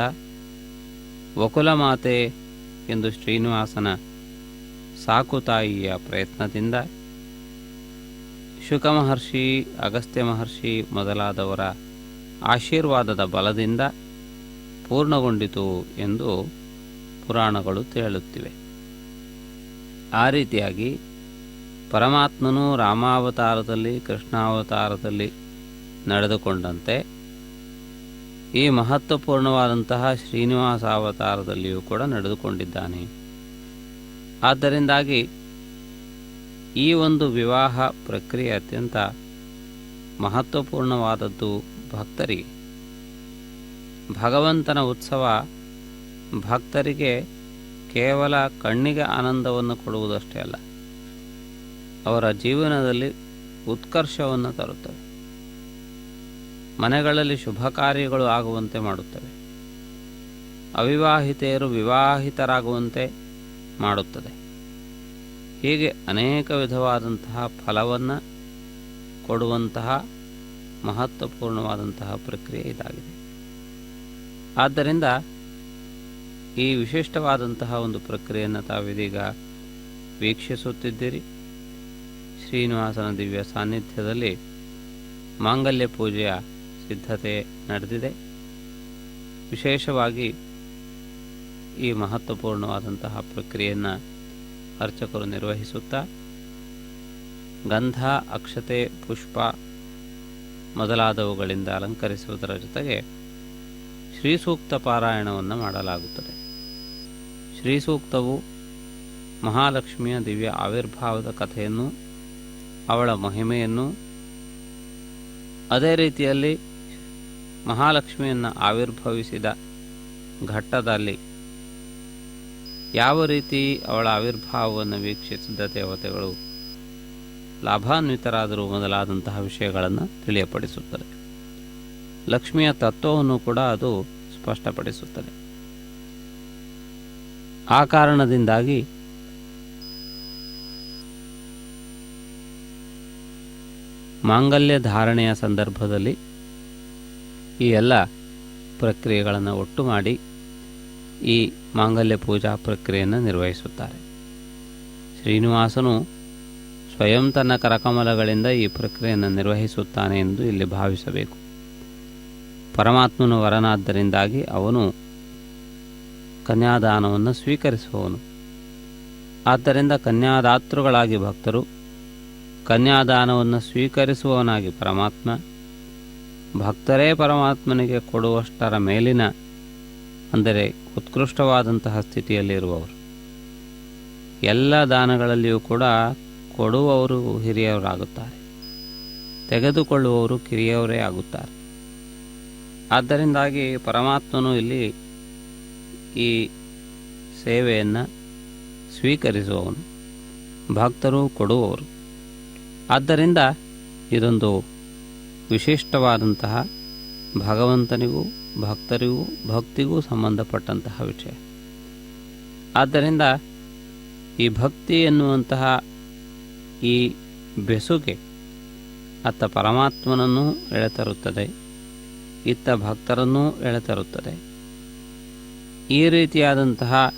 ವಕುಲಮಾತೆ ಎಂದು ಶ್ರೀನಿವಾಸನ ಸಾಕುತಾಯಿಯ ಪ್ರಯತ್ನದಿಂದ, ಶುಕ ಮಹರ್ಷಿ, ಅಗಸ್ತ್ಯ ಮಹರ್ಷಿ ಮೊದಲಾದವರ ಆಶೀರ್ವಾದದ ಬಲದಿಂದ ಪೂರ್ಣಗೊಂಡಿತು ಎಂದು ಪುರಾಣಗಳು ಹೇಳುತ್ತಿವೆ. ಆ ರೀತಿಯಾಗಿ ಪರಮಾತ್ಮನು ರಾಮಾವತಾರದಲ್ಲಿ, ಕೃಷ್ಣಾವತಾರದಲ್ಲಿ ನಡೆದುಕೊಂಡಂತೆ ಈ ಮಹತ್ವಪೂರ್ಣವಾದಂತಹ ಶ್ರೀನಿವಾಸ ಅವತಾರದಲ್ಲಿಯೂ ಕೂಡ ನಡೆದುಕೊಂಡಿದ್ದಾನೆ. ಆದ್ದರಿಂದಾಗಿ ಈ ಒಂದು ವಿವಾಹ ಪ್ರಕ್ರಿಯೆ ಅತ್ಯಂತ ಮಹತ್ವಪೂರ್ಣವಾದದ್ದು ಭಕ್ತರಿಗೆ. ಭಗವಂತನ ಉತ್ಸವ ಭಕ್ತರಿಗೆ ಕೇವಲ ಕಣ್ಣಿಗೆ ಆನಂದವನ್ನು ಕೊಡುವುದಷ್ಟೇ ಅಲ್ಲ, ಅವರ ಜೀವನದಲ್ಲಿ ಉತ್ಕರ್ಷವನ್ನು ತರುತ್ತವೆ, ಮನೆಗಳಲ್ಲಿ ಶುಭ ಕಾರ್ಯಗಳು ಆಗುವಂತೆ ಮಾಡುತ್ತವೆ, ಅವಿವಾಹಿತೆಯರು ವಿವಾಹಿತರಾಗುವಂತೆ ಮಾಡುತ್ತದೆ. ಹೀಗೆ ಅನೇಕ ವಿಧವಾದಂತಹ ಫಲವನ್ನು ಕೊಡುವಂತಹ ಮಹತ್ವಪೂರ್ಣವಾದಂತಹ ಪ್ರಕ್ರಿಯೆ ಇದಾಗಿದೆ. ಆದ್ದರಿಂದ ಈ ವಿಶಿಷ್ಟವಾದಂತಹ ಒಂದು ಪ್ರಕ್ರಿಯೆಯನ್ನು ತಾವಿದೀಗ ವೀಕ್ಷಿಸುತ್ತಿದ್ದೀರಿ. ಶ್ರೀನಿವಾಸನ ದಿವ್ಯ ಸಾನ್ನಿಧ್ಯದಲ್ಲಿ ಮಾಂಗಲ್ಯ ಪೂಜೆಯ ಸಿದ್ಧತೆ ನಡೆದಿದೆ. ವಿಶೇಷವಾಗಿ ಈ ಮಹತ್ವಪೂರ್ಣವಾದಂತಹ ಪ್ರಕ್ರಿಯೆಯನ್ನು ಅರ್ಚಕರು ನಿರ್ವಹಿಸುತ್ತಾ ಗಂಧ, ಅಕ್ಷತೆ, ಪುಷ್ಪ ಮೊದಲಾದವುಗಳಿಂದ ಅಲಂಕರಿಸುವುದರ ಜೊತೆಗೆ ಶ್ರೀಸೂಕ್ತ ಪಾರಾಯಣವನ್ನು ಮಾಡಲಾಗುತ್ತದೆ. ಶ್ರೀಸೂಕ್ತವು ಮಹಾಲಕ್ಷ್ಮಿಯ ದಿವ್ಯ ಆವಿರ್ಭಾವದ ಕಥೆಯನ್ನು, ಅವಳ ಮಹಿಮೆಯನ್ನು, ಅದೇ ರೀತಿಯಲ್ಲಿ ಮಹಾಲಕ್ಷ್ಮಿಯನ್ನು ಆವಿರ್ಭವಿಸಿದ ಘಟ್ಟದಲ್ಲಿ ಯಾವ ರೀತಿ ಅವಳ ಆವಿರ್ಭಾವವನ್ನು ವೀಕ್ಷಿಸಿದ ದೇವತೆಗಳು ಲಾಭಾನ್ವಿತರಾದರು ಮೊದಲಾದಂತಹ ವಿಷಯಗಳನ್ನು ತಿಳಿಯಪಡಿಸುತ್ತದೆ. ಲಕ್ಷ್ಮಿಯ ತತ್ವವನ್ನು ಕೂಡ ಅದು ಸ್ಪಷ್ಟಪಡಿಸುತ್ತದೆ. ಆ ಕಾರಣದಿಂದಾಗಿ ಮಾಂಗಲ್ಯ ಧಾರಣೆಯ ಸಂದರ್ಭದಲ್ಲಿ ಈ ಎಲ್ಲ ಪ್ರಕ್ರಿಯೆಗಳನ್ನು ಒಟ್ಟು ಮಾಡಿ ಈ ಮಾಂಗಲ್ಯ ಪೂಜಾ ಪ್ರಕ್ರಿಯೆಯನ್ನು ನಿರ್ವಹಿಸುತ್ತಾರೆ. ಶ್ರೀನಿವಾಸನು ಸ್ವಯಂ ತನ್ನ ಕರಕಮಲಗಳಿಂದ ಈ ಪ್ರಕ್ರಿಯೆಯನ್ನು ನಿರ್ವಹಿಸುತ್ತಾನೆ ಎಂದು ಇಲ್ಲಿ ಭಾವಿಸಬೇಕು. ಪರಮಾತ್ಮನ ವರನಾದ್ದರಿಂದಾಗಿ ಅವನು ಕನ್ಯಾದಾನವನ್ನು ಸ್ವೀಕರಿಸುವವನು. ಆದ್ದರಿಂದ ಕನ್ಯಾದಾತೃಗಳಾಗಿ ಭಕ್ತರು, ಕನ್ಯಾದಾನವನ್ನು ಸ್ವೀಕರಿಸುವವನಾಗಿ ಪರಮಾತ್ಮ, ಭಕ್ತರೇ ಪರಮಾತ್ಮನಿಗೆ ಕೊಡುವಷ್ಟರ ಮೇಲಿನ ಅಂದರೆ ಉತ್ಕೃಷ್ಟವಾದಂತಹ ಸ್ಥಿತಿಯಲ್ಲಿರುವವರು. ಎಲ್ಲ ದಾನಗಳಲ್ಲಿಯೂ ಕೂಡ ಕೊಡುವವರು ಹಿರಿಯವರಾಗುತ್ತಾರೆ, ತೆಗೆದುಕೊಳ್ಳುವವರು ಕಿರಿಯವರೇ ಆಗುತ್ತಾರೆ. ಆದ್ದರಿಂದಾಗಿ ಪರಮಾತ್ಮನು ಇಲ್ಲಿ ಈ ಸೇವೆಯನ್ನು ಸ್ವೀಕರಿಸುವವನು, ಭಕ್ತರು ಕೊಡುವವರು. ಆದ್ದರಿಂದ ಇದೊಂದು ವಿಶಿಷ್ಟವಾದಂತಹ ಭಗವಂತನಿಗೂ ಭಕ್ತರಿಗೂ ಭಕ್ತಿಗೂ ಸಂಬಂಧಪಟ್ಟಂತಹ ವಿಷಯ. ಆದ್ದರಿಂದ ಈ ಭಕ್ತಿ ಎನ್ನುವಂತಹ ಈ ಬೆಸುಗೆ ಅತ್ತ ಪರಮಾತ್ಮನನ್ನು ಎಳೆತರುತ್ತದೆ, ಇತ್ತ ಭಕ್ತರನ್ನೂ ಎಳೆತರುತ್ತದೆ. ಈ ರೀತಿಯಾದಂತಹ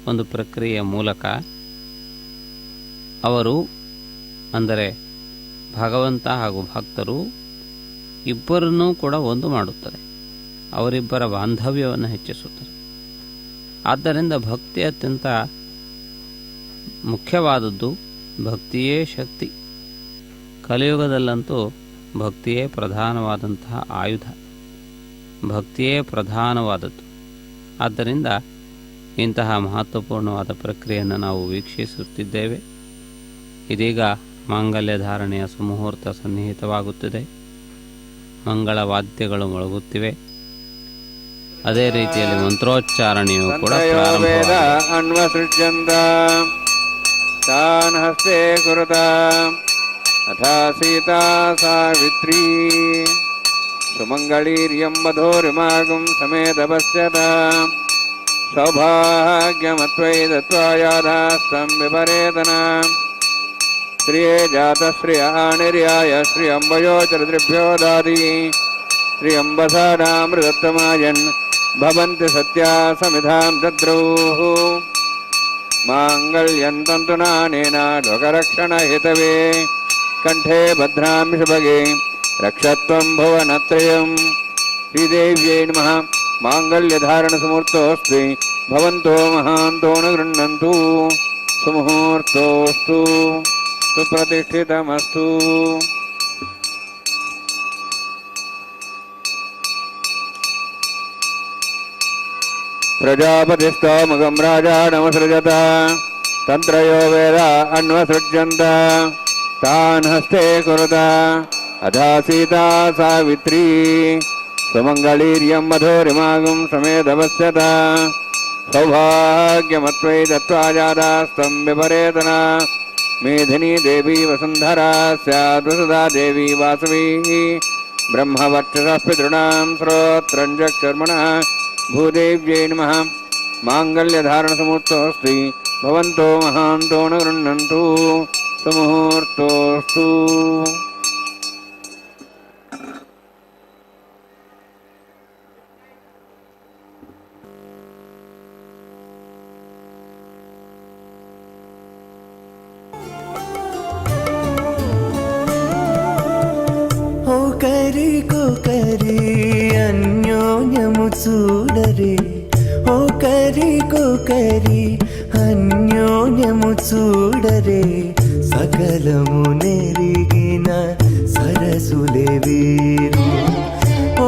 ಒಂದು ಪ್ರಕ್ರಿಯೆಯ ಮೂಲಕ ಅವರು ಅಂದರೆ ಭಗವಂತ ಹಾಗೂ ಭಕ್ತರು ಇಬ್ಬರನ್ನೂ ಕೂಡ ಒಂದು ಮಾಡುತ್ತದೆ, ಅವರಿಬ್ಬರ ಬಾಂಧವ್ಯವನ್ನು ಹೆಚ್ಚಿಸುತ್ತದೆ. ಆದ್ದರಿಂದ ಭಕ್ತಿ ಅತ್ಯಂತ ಮುಖ್ಯವಾದದ್ದು. ಭಕ್ತಿಯೇ ಶಕ್ತಿ. ಕಲಿಯುಗದಲ್ಲಂತೂ ಭಕ್ತಿಯೇ ಪ್ರಧಾನವಾದಂತಹ ಆಯುಧ, ಭಕ್ತಿಯೇ ಪ್ರಧಾನವಾದದ್ದು. ಆದ್ದರಿಂದ ಇಂತಹ ಮಹತ್ವಪೂರ್ಣವಾದ ಪ್ರಕ್ರಿಯೆಯನ್ನು ನಾವು ವೀಕ್ಷಿಸುತ್ತಿದ್ದೇವೆ. ಇದೀಗ ಮಾಂಗಲ್ಯ ಧಾರಣೆಯ ಸುಮುಹೂರ್ತ ಸನ್ನಿಹಿತವಾಗುತ್ತಿದೆ. ಮಂಗಳ ವಾದ್ಯಗಳು ಮೊಳಗುತ್ತಿವೆ. ಅದೇ ರೀತಿಯಲ್ಲಿ ಮಂತ್ರೋಚ್ಚಾರಣೆಯು ಕೂಡ
ಪ್ರಾರಂಭವಾಗಿದೆ. ತಾನ್ ಹಸ್ತೆ ಕುರುತ ಅಥಾ ಸೀತಾ ಸಾವಿತ್ರೀ ಸುಮಂಗಳೀರ್ಯಂ ವಧೂರಿಮಾಗಂ ಸಮೇತ ಪಶ್ಯತ ಸೌಭಾಗ್ಯಮತ್ವೈ ದತ್ವಾ ಯಾಧಾಸ್ತಂ ವಿಪರೇತನ ಶ್ರಿಯೇ ಜಾತಶ್ರಿಯ ನಿರ್ಯಾಯ ಶ್ರಿಯಂಬಯೋಚರದ್ರಿಭ್ಯೋ ದಾದಿ ಶ್ರಿಯಂಬಸಾಢಾಮೃತಮಾಯನ್ ಭವಂತಿ ಸತ್ಯಾ ಸಮಿಧಾಂ ದದ್ರೌಃ ಮಾಂಗಲ್ಯಂ ತಂತುನಾನೇನ ಲೋಕರಕ್ಷಣ ಹೇತವೇ ಕಂಠೆ ಭದ್ರಾಮಿ ಶುಭಗೆ ರಕ್ಷತ್ವಂ ಭುವನತ್ರಯಂ. ಶ್ರೀದೇವ್ಯೈ ನಮಃ. ಮಾಂಗಲ್ಯಧಾರಣ ಸುಮೂರ್ತೋಸ್ತಿ ಭವಂತೋ ಮಹಾಂತೋ ನ ಗೃಹ್ಣಂತು. ಸುಮುಹೂರ್ತೋಸ್ತು ಸುಪ್ರತಿಷ್ಠಿತಮಸ್ತು. प्रजापतिस्तोमगं राजानमसृजत तन्त्रयो वेद अन्वसृज्यन्त तान् हस्ते कुरुत अथा सीता सावित्री सुमङ्गलीर्यं मधुरिमागं समेधवस्यत सौभाग्यमत्वै दत्त्वा जातास्तं विपरेतना मेधिनी देवी वसुन्धरा स्याद्वसुधा देवी वासवी ब्रह्मवर्चसः पितॄणां श्रोत्रं चक्षुर्मणः भूदेव्यै नमः माङ्गल्यधारणसमुहूर्तोऽस्ति भवन्तो महान्तो न गृह्णन्तु सुमुहूर्तोऽस्तु।
ఒకరికొకరి అన్యోన్యము చూడరే ఒకరికొకరి అన్యోన్యము చూడరే సకలము నెరిగిన సరసులే వీరు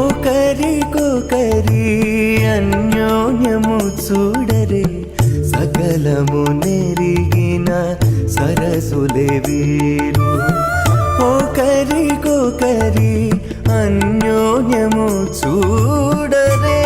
ఒకరికొకరి అన్యోన్యము చూడరే సకలము నెరిగిన సరసులే వీరు ఒకరికొకరి అన్యోన్యము చూడరే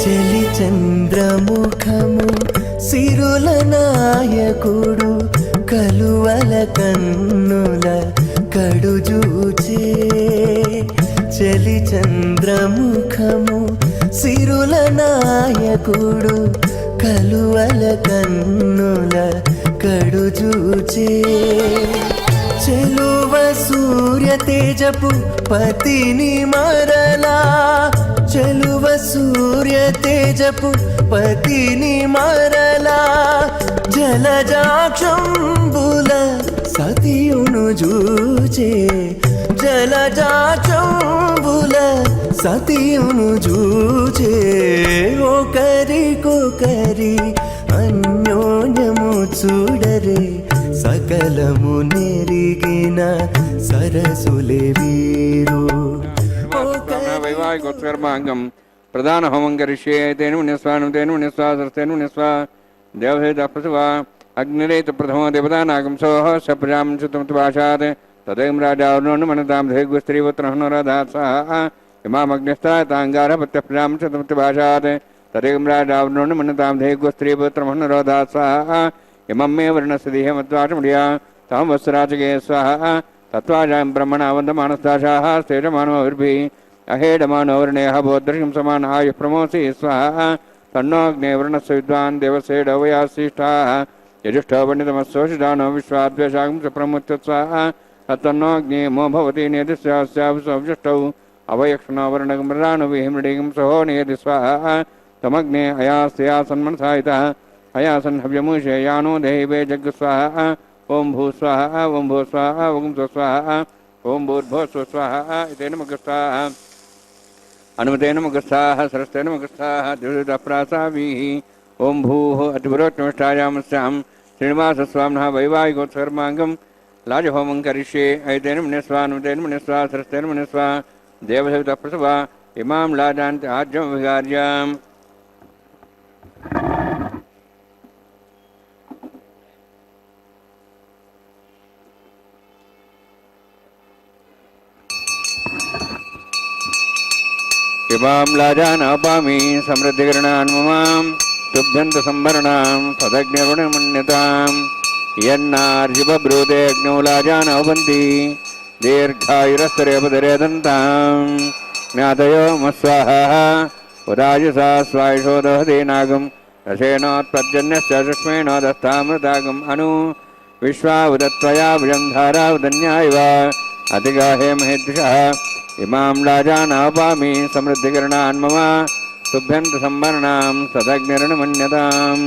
చెలి చంద్రముఖము సిరుల నాయకుడు కలువల కన్నుల కడుజూచే చెలి చంద్రముఖము సిరుల నాయకుడు కలువల కన్నుల కడుజూచే చెలువ సూర్య తేజపు పతిని మరలా చెలువ సూర్య తేజపు పతిని మరలా జలజాక్షంబుల సతియును జూచే జలజాక్షంబుల సతియును జూచే ఒకరికొకరి అన్యోన్యము చూడరే సకలము నెరిగిన సరసులే వీరు
वैवाहिकोत्कर्माङ्गं प्रधान होमं करिष्ये तेन मुनिस्वानुतेन मुनिस्वासस्तेन मुनिस्वा देवहेत प्रसवा अग्निरेत प्रथमो देवतानागं सोह सप्रजां चतुर्थभाषात् तदें राजावरुणो मनतां धेगुस्त्रीपुत्रहनोरधात् सह इमामग्निस्ताताङ्गारपत्यप्रजां चतुर्थभाषात् तदें राजावरुणो मनतां धेगुस्त्रीपुत्रहनोरधात् सह इमं मे वर्णस्य देहमत्वाचमुडिया तां वत्सराचके स्वाहा तत्त्वाजां ब्रह्मणा वन्दमानस्ताशाः स्तेजमानोभिर्भिः अहेडमानोवर्णेयः बोद्धर्षं समान आयुः प्रमोसि स्वाहा तन्नोऽग्ने वर्णस्य विद्वान् देवसेडवयासिष्ठाः यजुष्ठो वण्डितमस्सोषिदानो विश्वाद्वेषागं च प्रमुच्य स्वाहा तत्तन्नोऽग्ने मो भवति नेदिस्यास्यावजुष्टौ अवयक्षणो वर्णगं मृडानुविहिमृडिगं सहो नेदि स्वाहा तमग्ने अयास्यासन्मनसायितः अयासन् हव्यमुषे यानो देवे जग् स्वाहा ओं भू स्वाहा ओं भू स्वाहा ओं स्व स्वाहा ओं भूर्भुवः स्व स्वाहा इतेन मुखस्थाः अनुमतेन मुखस्थाः सरस्तेन मुखस्थाः द्विविधप्रासाभिः ओं भूः अतिपुरोत्तमष्टायामस्यां श्रीनिवासस्वामिनः वैवाहिकोत्सर्माङ्गं लाजहोमं करिष्ये ऐतेन मुनिस्वा अनुमतेन मुनिस्वा सरस्तेन मुनिस्वा देवसवितप्रसवा इमां लाजान्ति आज्यमभिगार्याम् इमां लाजानापामि समृद्धिकरणान् ममां तुभ्यन्तसंवरणां सदग्निरुणमन्यतां यन्नार्जिबब्रूते अग्नौ लाजानवन्ति दीर्घायुरस्तरेपदरेदन्तां ज्ञातयो मस्वाहाः उदायुषा स्वायुषो दहते नागं रसेनोत्पद्यन्यस्य शुष्मेणो दस्तामृतागम् अनु विश्वा उदत्वया भुजं धारा उदन्या इव अतिगाहे महेद्विषः इमां लाजानापामि समृद्धिकरणान् मम तुभ्यन्तसंवरणां सदग्निर्णमन्यतां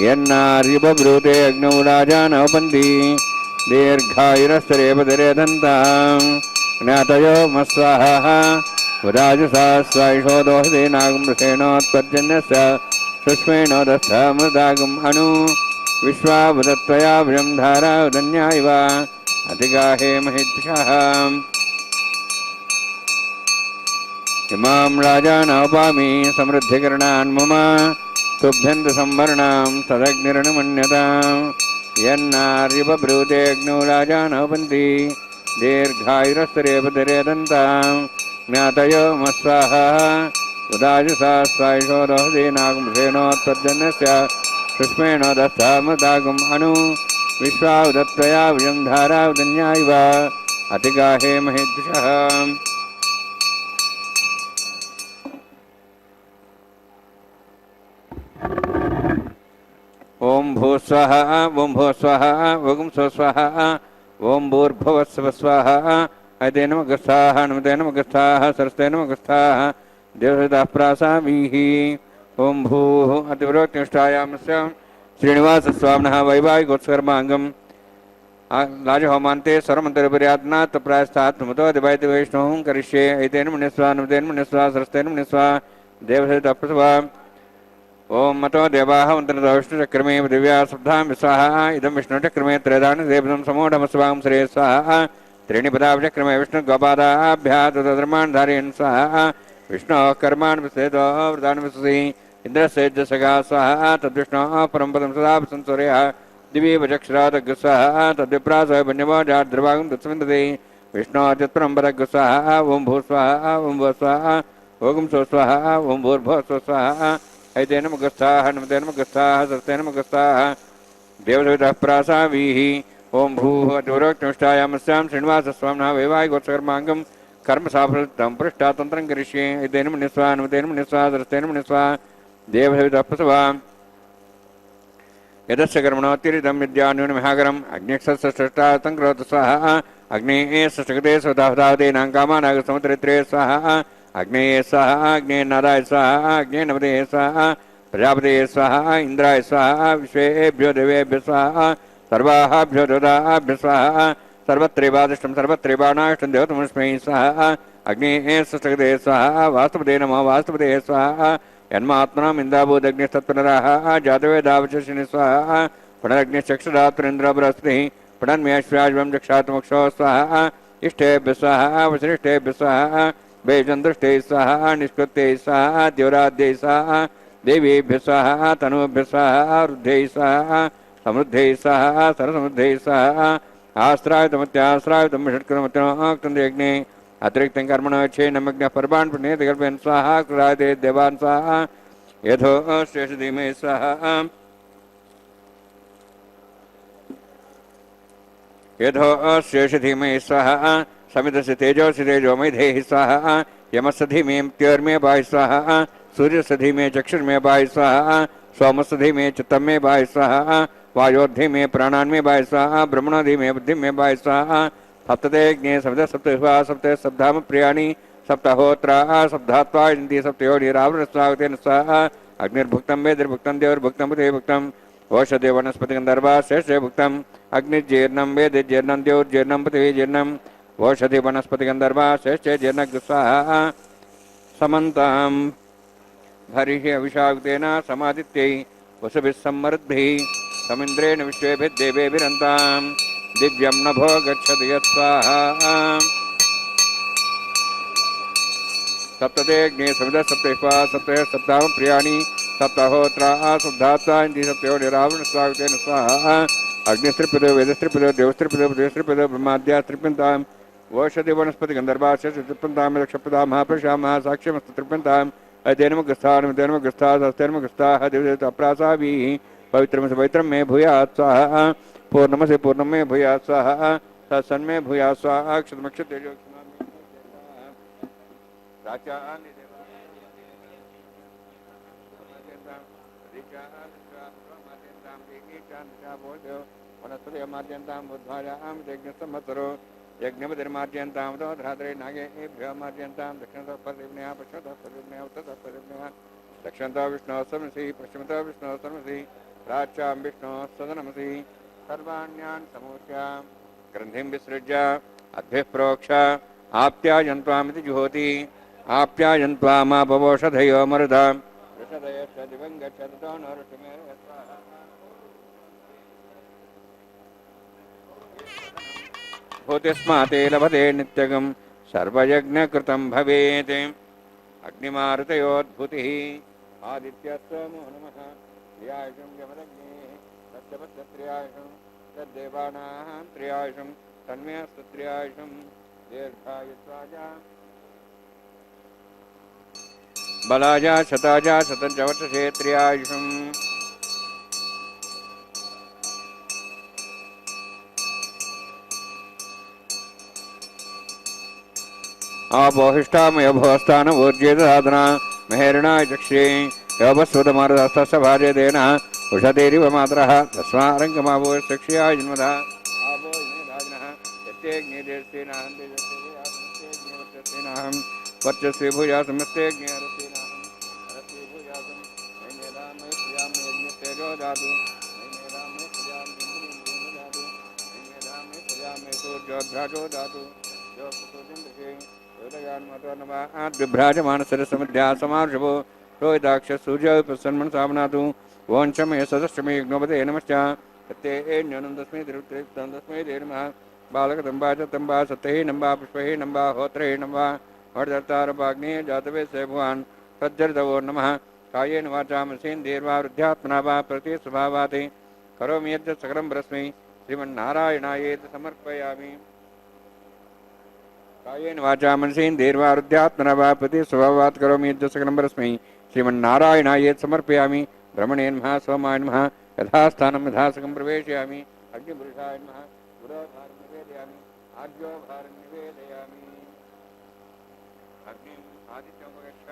यन्नार्युबब्रूते अग्नौ लाजानवपन्ति दीर्घायुरस्तरेपदरेदन्तां ज्ञातयो मस्वाहाः वदाजुषा स्वायुषो दोहदे नागमृषेणोत्पर्जन्यस्य सुष्मेण दत्तमृदागम् अनु विश्वावदत्त्वया भ्रं धारा उदन्या इव अधिगाहे महिद्विषः इमां राजानोपामि समृद्धिकरणान् मम तुभ्यन्त संवरणां तदग्निरनुमन्यताम् यन्नार्यब्रूतेऽग्नौ राजानोपन्ति दीर्घायुरस्तरेपतिरेदन्तां ज्ञातयो मस्वाहा उदाजुषा स्वायुषो दोहदे नागमृषेणोत्पर्जन्यस्य सुष्मेण दत्तामृतागम् अनु विश्वावदत्त्वया विजं धारा उदन्या इव अतिगाहे महिद्विषः ओम भूस्वः ओम भूस्वः ओम स्वस्वः ओम भूर्भुवस्वः स्वाहा अयते नमः गस्ताः नमते नमः गस्ताः सरस्ते नमः गस्ताः देवहृदः प्रासामीः ओम भूः अतिवरोक्तिष्ठायामस्य श्रीनिवासस्वामिनः वैवाहिकोत्सर्माङ्गम् राजहोमान्ते सर्वमन्त्रिपर्यात्नात् प्रायस्तात् मतो दिवायति वैष्णवं करिष्ये एतेन मुनिस्वा नमतेन मुनिस्वा सरस्तेन मुनिस्वा देवहृदः प्रसवा ओम मतो देवाः मन्त्रतो विष्णुचक्रमे दिव्या सप्तां विस्वाहा इदं विष्णुचक्रमे त्रयदानि देवदं समूढमस्वां श्रे स्वाहा त्रीणि पदाचक्रमे विष्णुगोपादाभ्यः तदधर्मान् धारयन् स्वाहा विष्णोः कर्मान् विश्लेतो वृतान् विश्वसि इन्द्रस्येजसगा स्वाहा तद्विष्णोः परं पदं सदा संसूर्यः दिवि वचक्षरादग् स्वाहा तद्विप्रासः वन्यमोजाद्रवागं तत्सविन्दते विष्णोः चित्परं पदग् स्वाहा ओं भूस्वाहा ओं भूस्वाहा ओं स्वस्वाहा ओं भूर्भुवः स्वाहा ऐते नमः गस्ताः नमते नमः गस्ताः सरस्ते नमः गस्ताः देवदेवतः प्रासावीः ओम भूः अतिवरोक्तिष्ठायामस्यां श्रीनिवासस्वामिनः वैवाहिकोत्सर्माङ्गं कर्मसाफलतं पृष्ठातन्त्रं करिष्ये एतेन मुनिस्वा नमतेन मुनिस्वा सरस्तेन मुनिस्वा देवदेवतः प्रसवा यदस्य कर्मणोत्तिरिदं विद्यान्यूनमिहागरम् अग्निक्षसष्टातं करोतु स्वाहा अग्नेः सष्टगते स्वदाहदादेनां कामानागसमुद्रित्रे स्वाहा अग्नेये स्वाहा अग्नेयनादाय स्वाहा अग्नेयनपते स्वाहा प्रजापते स्वाहा इंद्राय स्वाहा विश्वेभ्यो देवेभ्यो स्वाहा सर्वाभ्यो देवताभ्यो स्वाहा सर्वत्रैवादिष्टं सर्वत्रैवाणाष्टं देवतमस्मै स्वाहा अग्नेः सष्टगते स्वाहा वास्तुपते नमः वास्तुपते स्वाहा यन्मात्मनाम् इन्दाभूदग्निस्तत्पुनराः जातवेदावचर्षिणि स्वाहा पुनरग्निश्चक्षुरात्रेन्द्र बृहस्पतिः पुनर्म्यश्वाज्वं जक्षात्मक्षो स्वाहा इष्टेभ्यः स्वाहा वसिष्ठेभ्यः स्वाहा बेजन्दृष्टे स्वाहा निष्कृत्यै स्वाहा द्योराद्यै स्वाहा देवीभ्यः स्वाहा तनूभ्यः स्वाहा रुद्धै स्वाहा समृद्धै स्वाहा सरसमृद्धै स्वाहा आस्त्रायुतमत्यास्त्रायुतं षट्कृतमत्याक्तं यज्ञे अतिरिक्तं कर्मणो यच्छे नमग्नः पर्वान् पुण्येति कल्पयन् स्वाहा कृरायते देवान् स्वाहा यथो शेषधीमे स्वाहा यथो शेषधीमे स्वाहा समितस्य तेजोसि तेजोमय धेहि स्वाहा यमस्य धीमे त्योर्मे बाहि स्वाहा सूर्यस्य धीमे चक्षुर्मे बाहि स्वाहा सोमस्य धीमे चित्तमे बाहि स्वाहा वायोर्धीमे प्राणान्मे बाहि स्वाहा ब्रह्मणोधीमे बुद्धिमे बाहि स्वाहा सप्तते ज्ञे सप्त सप्तवा सप्त सप्ताम प्रियाणि सप्तहोत्रा सप्तात्वा इन्दी सप्तयोनिरावृतस्वागतेन स्वाहा अग्निर्भुक्तं वेदिर्भुक्तं देवर्भुक्तं बुधेर्भुक्तं ओषधे वनस्पतिगन्धर्वा शेषे भुक्तं अग्निर्जीर्णं वेदिर्जीर्णं द्योर्जीर्णं पृथिवीजीर्णं ओषधि वनस्पतिगन्धर्वा श्रेष्ठे जीर्णग् स्वाहा समन्तां हरिः अभिषाक्तेन समादित्यै वसुभिः सम्मरुद्भिः समिन्द्रेण विश्वेभिर्देवेभिरन्तां दिव्यं नभो गच्छति यत्स्वाहा सप्तते अग्ने समिधः सप्तैः सप्तः सप्ताह प्रियाणि सप्तहोत्रा शुद्धात्वा इन्दी सप्तयोनिरावृतस्वागतेन स्वाहा अग्निस्त्रिपदो वेदस्त्रिपदो देवस्त्रिपदो बुधस्त्रिपदो ब्रह्माद्यास्त्रिपन्तां ओषधि वनस्पति गंधर्वास्य त्रिपन्तां लक्षपदां महापुरुषां महासाक्ष्यमस्तु त्रिपन्ताम् अध्ययनमग्रस्थाः देवदेवताप्रासाभिः पवित्रं मे भूयात् स्वाहा पूर्णमसि पूर्णं मे भूयात् स्वाहा तत्सन्मे भूयात् स्वाहा क्षतमक्षतेजो वनस्पतिमाद्यन्तां बुद्धायां यज्ञसंवत्सरो यज्ञपतिर्माद्यन्तां तोधरात्रे नागेभ्यः माद्यन्तां दक्षिणतः पश्चिमतः पश्चिमतः पश्चिमतः उत्तरतः पश्चिमतः दक्षिणतः विष्णोः समसि पश्चिमतः विष्णोः समसि प्राच्यां विष्णोः सदनमसि सर्वाण्यान् समूह्य ग्रन्थिं विसृज्य अद्भिः प्रोक्ष आप्त्यायन्त्वामिति जुहोति आप्यायन्त्वामापवोषधयो मरुधा ऋषधयश्च दिवं गच्छतो न ऋषिमेव भूतिस्माते लभते नित्यगं सर्वयज्ञकृतं भवेत् अग्निमारुतयोद्भूतिः आदित्यस्त्वमो नमः त्रियायुषं यमदग्नेः तत्तपस्तत्रियायुषं तद्देवानां त्रियायुषं तन्मेऽस्तु त्रियायुषं दीर्घायुष्वाय बलाय शताय शतञ्च वर्षसे त्रियायुषम् आपोहिष्ठामय भवस्तान ऊर्जेत साधना मेहरणाय चक्षे योपस्वतमारदस्तस्य भार्यदेन उषधेरिव मातरः तस्मारङ्गमावो चक्षयाय जन्मदा आपो इमेधाजनः यत्येज्ञेदेस्तेनाहं तेजस्तेनाहं वर्चस्वे भूया समस्तेज्ञेरस्तेनाहं हरस्वे भूयासं नैमेधामय प्रियामय यज्ञस्तेजो दातु नैमेधामय प्रियामय इन्द्रियं दातु नैमेधामय प्रियामय सूर्योऽभ्राजो दातु यो सुतोदिन्द्रके बिभ्राजमानसरसमध्या समार्षभो रोहिताक्ष सूर्य प्रसन्मन सामनातु वंशमय सदस्यमय यज्ञोपते नमश्च तत्ते न्यूनं तस्मै तिरुक्तं तस्मै ते नमः बालकदम्बा च तम्बा सत्यहि नम्बा पुष्पहि नम्बा होत्रे नम्बा वरदत्तारपाग्ने जातवे से भगवान् सज्जर्दवो नमः कायेन वाचा मनसेन्द्रियैर्वा वृद्ध्यात्मना वा प्रतिस्वभावात् करोमि यद् सकलं परस्मै श्रीमन्नारायणायेति समर्पयामि कायेन वाचा मनसेन्द्रियैर्वा वृद्ध्यात्मना वा प्रतिस्वभावात् करोमि यद् सकलं परस्मै श्रीमन्नारायणायेति समर्पयामि ब्रह्मणे नमः सोमाय नमः यथास्थानं यथासकं प्रवेशयामि अग्निपुरुषाय नमः गुरोभारं निवेदयामि आज्योभारं निवेदयामि अग्निम् आदित्यं गच्छ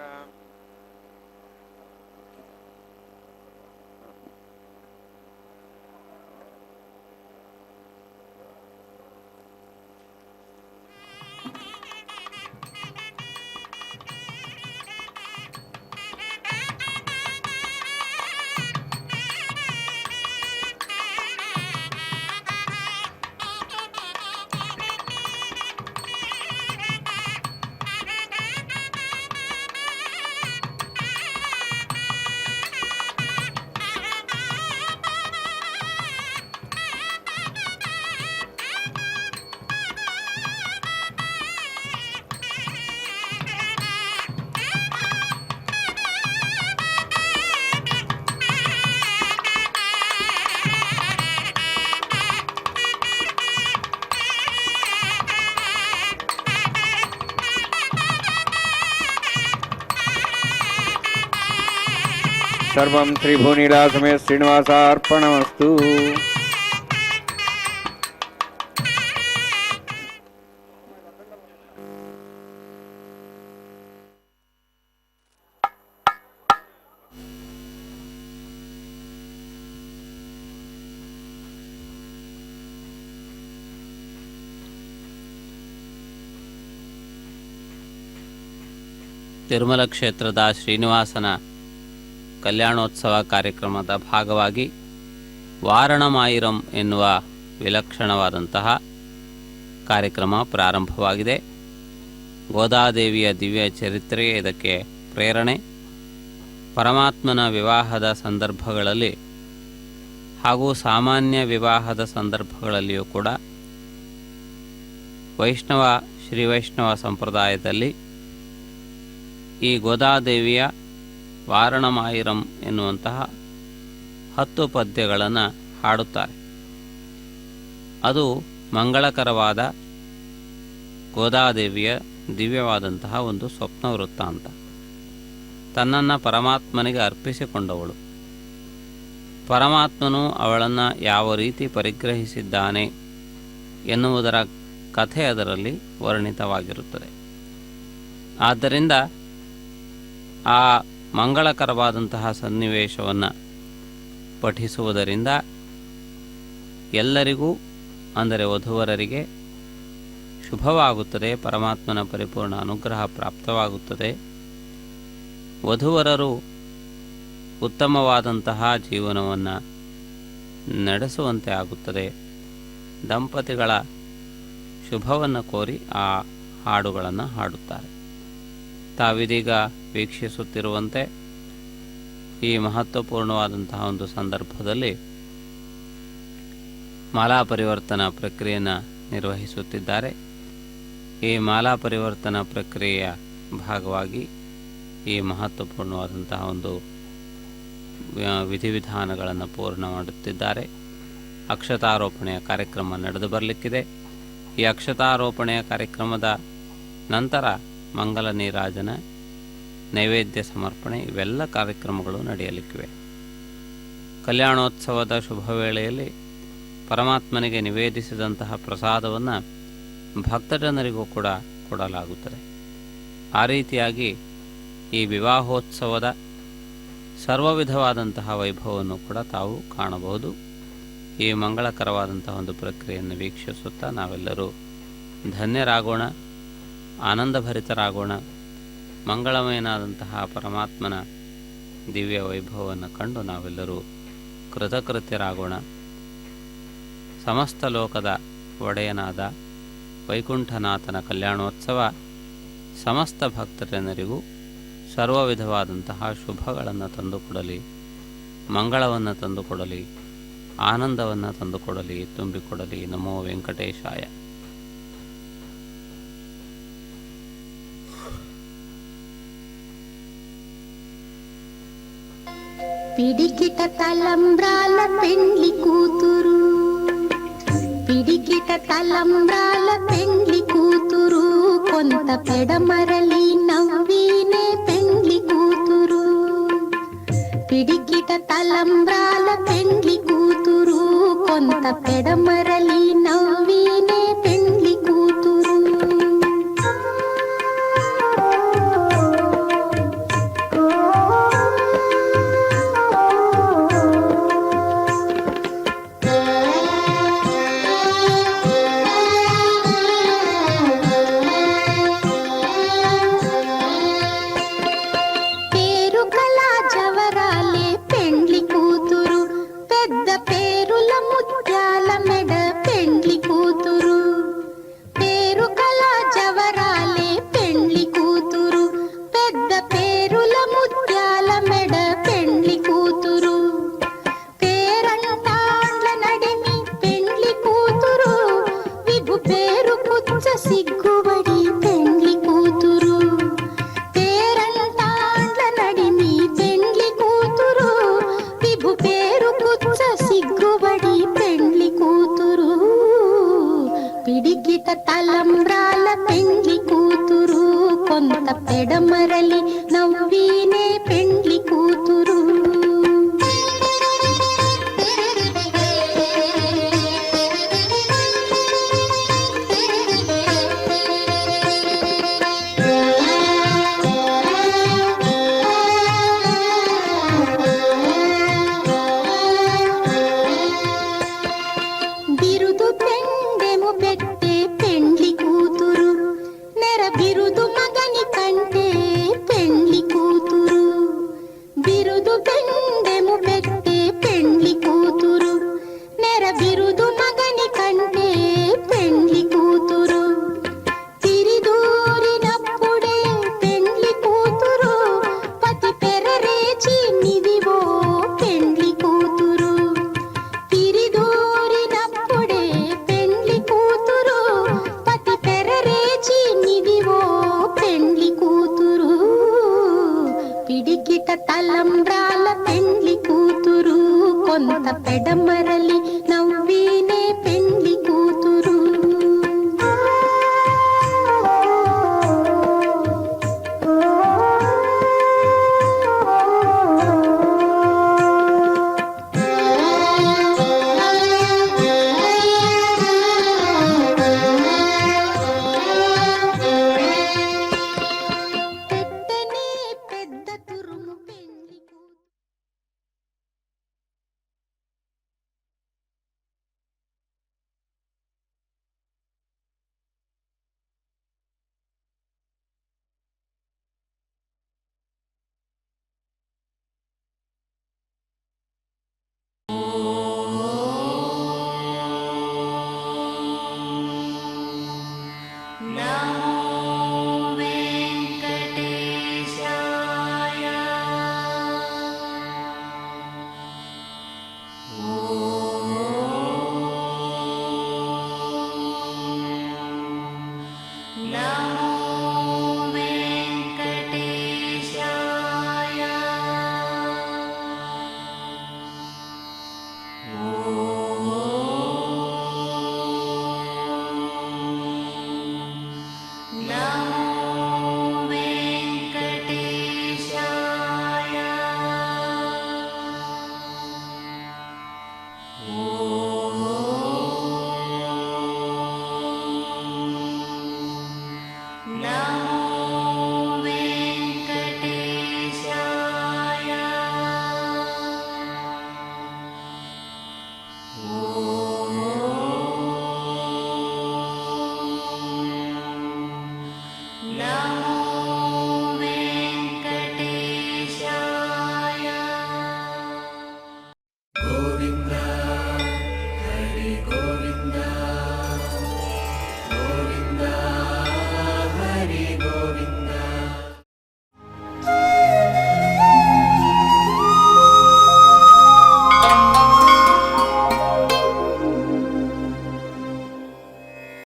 सर्वं श्रीभूनीलासमेत श्रीनिवासार्पणमस्तु।
ತಿರುಮಲ ಕ್ಷೇತ್ರದ ಶ್ರೀನಿವಾಸನ ಕಲ್ಯಾಣೋತ್ಸವ ಕಾರ್ಯಕ್ರಮದ ಭಾಗವಾಗಿ ವಾರಣಮಾಯಿರಂ ಎನ್ನುವ ವಿಲಕ್ಷಣವಾದಂತಹ ಕಾರ್ಯಕ್ರಮ ಪ್ರಾರಂಭವಾಗಿದೆ. ಗೋದಾದೇವಿಯ ದಿವ್ಯ ಚರಿತ್ರೆಯೇ ಇದಕ್ಕೆ ಪ್ರೇರಣೆ. ಪರಮಾತ್ಮನ ವಿವಾಹದ ಸಂದರ್ಭಗಳಲ್ಲಿ ಹಾಗೂ ಸಾಮಾನ್ಯ ವಿವಾಹದ ಸಂದರ್ಭಗಳಲ್ಲಿಯೂ ಕೂಡ ಶ್ರೀ ವೈಷ್ಣವ ಸಂಪ್ರದಾಯದಲ್ಲಿ ಈ ಗೋದಾದೇವಿಯ ವಾರಣಮಾಯಿರಂ ಎನ್ನುವಂತಹ 10 ಪದ್ಯಗಳನ್ನು ಹಾಡುತ್ತಾರೆ. ಅದು ಮಂಗಳಕರವಾದ ಗೋದಾದೇವಿಯ ದಿವ್ಯವಾದಂತಹ ಒಂದು ಸ್ವಪ್ನ ವೃತ್ತಾಂತ. ತನ್ನನ್ನು ಪರಮಾತ್ಮನಿಗೆ ಅರ್ಪಿಸಿಕೊಂಡವಳು. ಪರಮಾತ್ಮನು ಅವಳನ್ನು ಯಾವ ರೀತಿ ಪರಿಗ್ರಹಿಸಿದ್ದಾನೆ ಎನ್ನುವುದರ ಕಥೆ ಅದರಲ್ಲಿ ವರ್ಣಿತವಾಗಿರುತ್ತದೆ. ಆದ್ದರಿಂದ ಆ ಮಂಗಳಕರವಾದಂತಹ ಸನ್ನಿವೇಶವನ್ನು ಪಠಿಸುವುದರಿಂದ ಎಲ್ಲರಿಗೂ, ಅಂದರೆ ವಧುವರರಿಗೆ ಶುಭವಾಗುತ್ತದೆ, ಪರಮಾತ್ಮನ ಪರಿಪೂರ್ಣ ಅನುಗ್ರಹ ಪ್ರಾಪ್ತವಾಗುತ್ತದೆ. ವಧುವರರು ಉತ್ತಮವಾದಂತಹ ಜೀವನವನ್ನು ನಡೆಸುವಂತೆ ಆಗುತ್ತದೆ. ದಂಪತಿಗಳ ಶುಭವನ್ನು ಕೋರಿ ಆ ಹಾಡುಗಳನ್ನು ಹಾಡುತ್ತಾರೆ. ತಾವಿದೀಗ ವೀಕ್ಷಿಸುತ್ತಿರುವಂತೆ ಈ ಮಹತ್ವಪೂರ್ಣವಾದಂತಹ ಒಂದು ಸಂದರ್ಭದಲ್ಲಿ ಮಾಲಾ ಪರಿವರ್ತನಾ ಪ್ರಕ್ರಿಯೆಯನ್ನು ನಿರ್ವಹಿಸುತ್ತಿದ್ದಾರೆ. ಈ ಮಾಲಾ ಪರಿವರ್ತನಾ ಪ್ರಕ್ರಿಯೆಯ ಭಾಗವಾಗಿ ಈ ಮಹತ್ವಪೂರ್ಣವಾದಂತಹ ಒಂದು ವಿಧಿವಿಧಾನಗಳನ್ನು ಪೂರ್ಣ ಮಾಡುತ್ತಿದ್ದಾರೆ. ಅಕ್ಷತಾರೋಪಣೆಯ ಕಾರ್ಯಕ್ರಮ ನಡೆದು ಬರಲಿಕ್ಕಿದೆ. ಈ ಅಕ್ಷತಾರೋಪಣೆಯ ಕಾರ್ಯಕ್ರಮದ ನಂತರ ಮಂಗಲ ನೀರಾಜನ, ನೈವೇದ್ಯ ಸಮರ್ಪಣೆ ಇವೆಲ್ಲ ಕಾರ್ಯಕ್ರಮಗಳು ನಡೆಯಲಿಕ್ಕಿವೆ. ಕಲ್ಯಾಣೋತ್ಸವದ ಶುಭ ವೇಳೆಯಲ್ಲಿ ಪರಮಾತ್ಮನಿಗೆ ನಿವೇದಿಸಿದಂತಹ ಪ್ರಸಾದವನ್ನು ಭಕ್ತಜನರಿಗೂ ಕೂಡ ಕೊಡಲಾಗುತ್ತದೆ. ಆ ರೀತಿಯಾಗಿ ಈ ವಿವಾಹೋತ್ಸವದ ಸರ್ವ ವಿಧವಾದಂತಹ ವೈಭವವನ್ನು ಕೂಡ ತಾವು ಕಾಣಬಹುದು. ಈ ಮಂಗಳಕರವಾದಂತಹ ಒಂದು ಪ್ರಕ್ರಿಯೆಯನ್ನು ವೀಕ್ಷಿಸುತ್ತಾ ನಾವೆಲ್ಲರೂ ಧನ್ಯರಾಗೋಣ, ಆನಂದಭರಿತರಾಗೋಣ. ಮಂಗಳಮಯನಾದಂತಹ ಪರಮಾತ್ಮನ ದಿವ್ಯ ವೈಭವವನ್ನು ಕಂಡು ನಾವೆಲ್ಲರೂ ಕೃತಕೃತ್ಯರಾಗೋಣ. ಸಮಸ್ತ ಲೋಕದ ಒಡೆಯನಾದ ವೈಕುಂಠನಾಥನ ಕಲ್ಯಾಣೋತ್ಸವ ಸಮಸ್ತ ಭಕ್ತಜನರಿಗೂ ಸರ್ವ ವಿಧವಾದಂತಹ ಶುಭಗಳನ್ನು ತಂದುಕೊಡಲಿ, ಮಂಗಳವನ್ನು ತಂದುಕೊಡಲಿ, ಆನಂದವನ್ನು ತಂದುಕೊಡಲಿ, ತುಂಬಿಕೊಡಲಿ. ನಮೋ ವೆಂಕಟೇಶಾಯ.
పిడికిట తలంబ్రాల పెండ్లి కూతురు, పిడికిట తలంబ్రాల పెండ్లి కూతురు, కొంత పెడమరలి నవ్వీనే పెండ్లి కూతురు. పిడికిట తలంబ్రాల పెండ్లి కూతురు, కొంత పెడమరలి నవ్వీనే పెండ్లి కూతురు. పిడికిట తలంబ్రాల పెండ్లి కూతురు, కొంత పెడమరలి నవ్వీనే పెండ్లి కూతురు. బిరుదు పెండెము పెట్టే పెండ్లి కూతురు, నెర బిరుదు మగని కంటే పెండ్లి కూతురు. బిరుదు పెండెము పెట్టే పెండ్లి కూతురు, నెర బిరుదు మగని కంటే పెండ్లి కూతురు. తిరిదూరినప్పుడే పెండ్లి కూతురు, పతి పెరరేచి నిదివో పెండ్లి కూతురు. తిరిదూరినప్పుడే పెండ్లి కూతురు, పతి పెరరేచి నిదివో పెండ్లి కూతురు. పిడికిట తలంబ్రాల పెండ్లి కూతురు, కొంత పెడమరలి నవ్వీనే పెండ్లి కూతురు.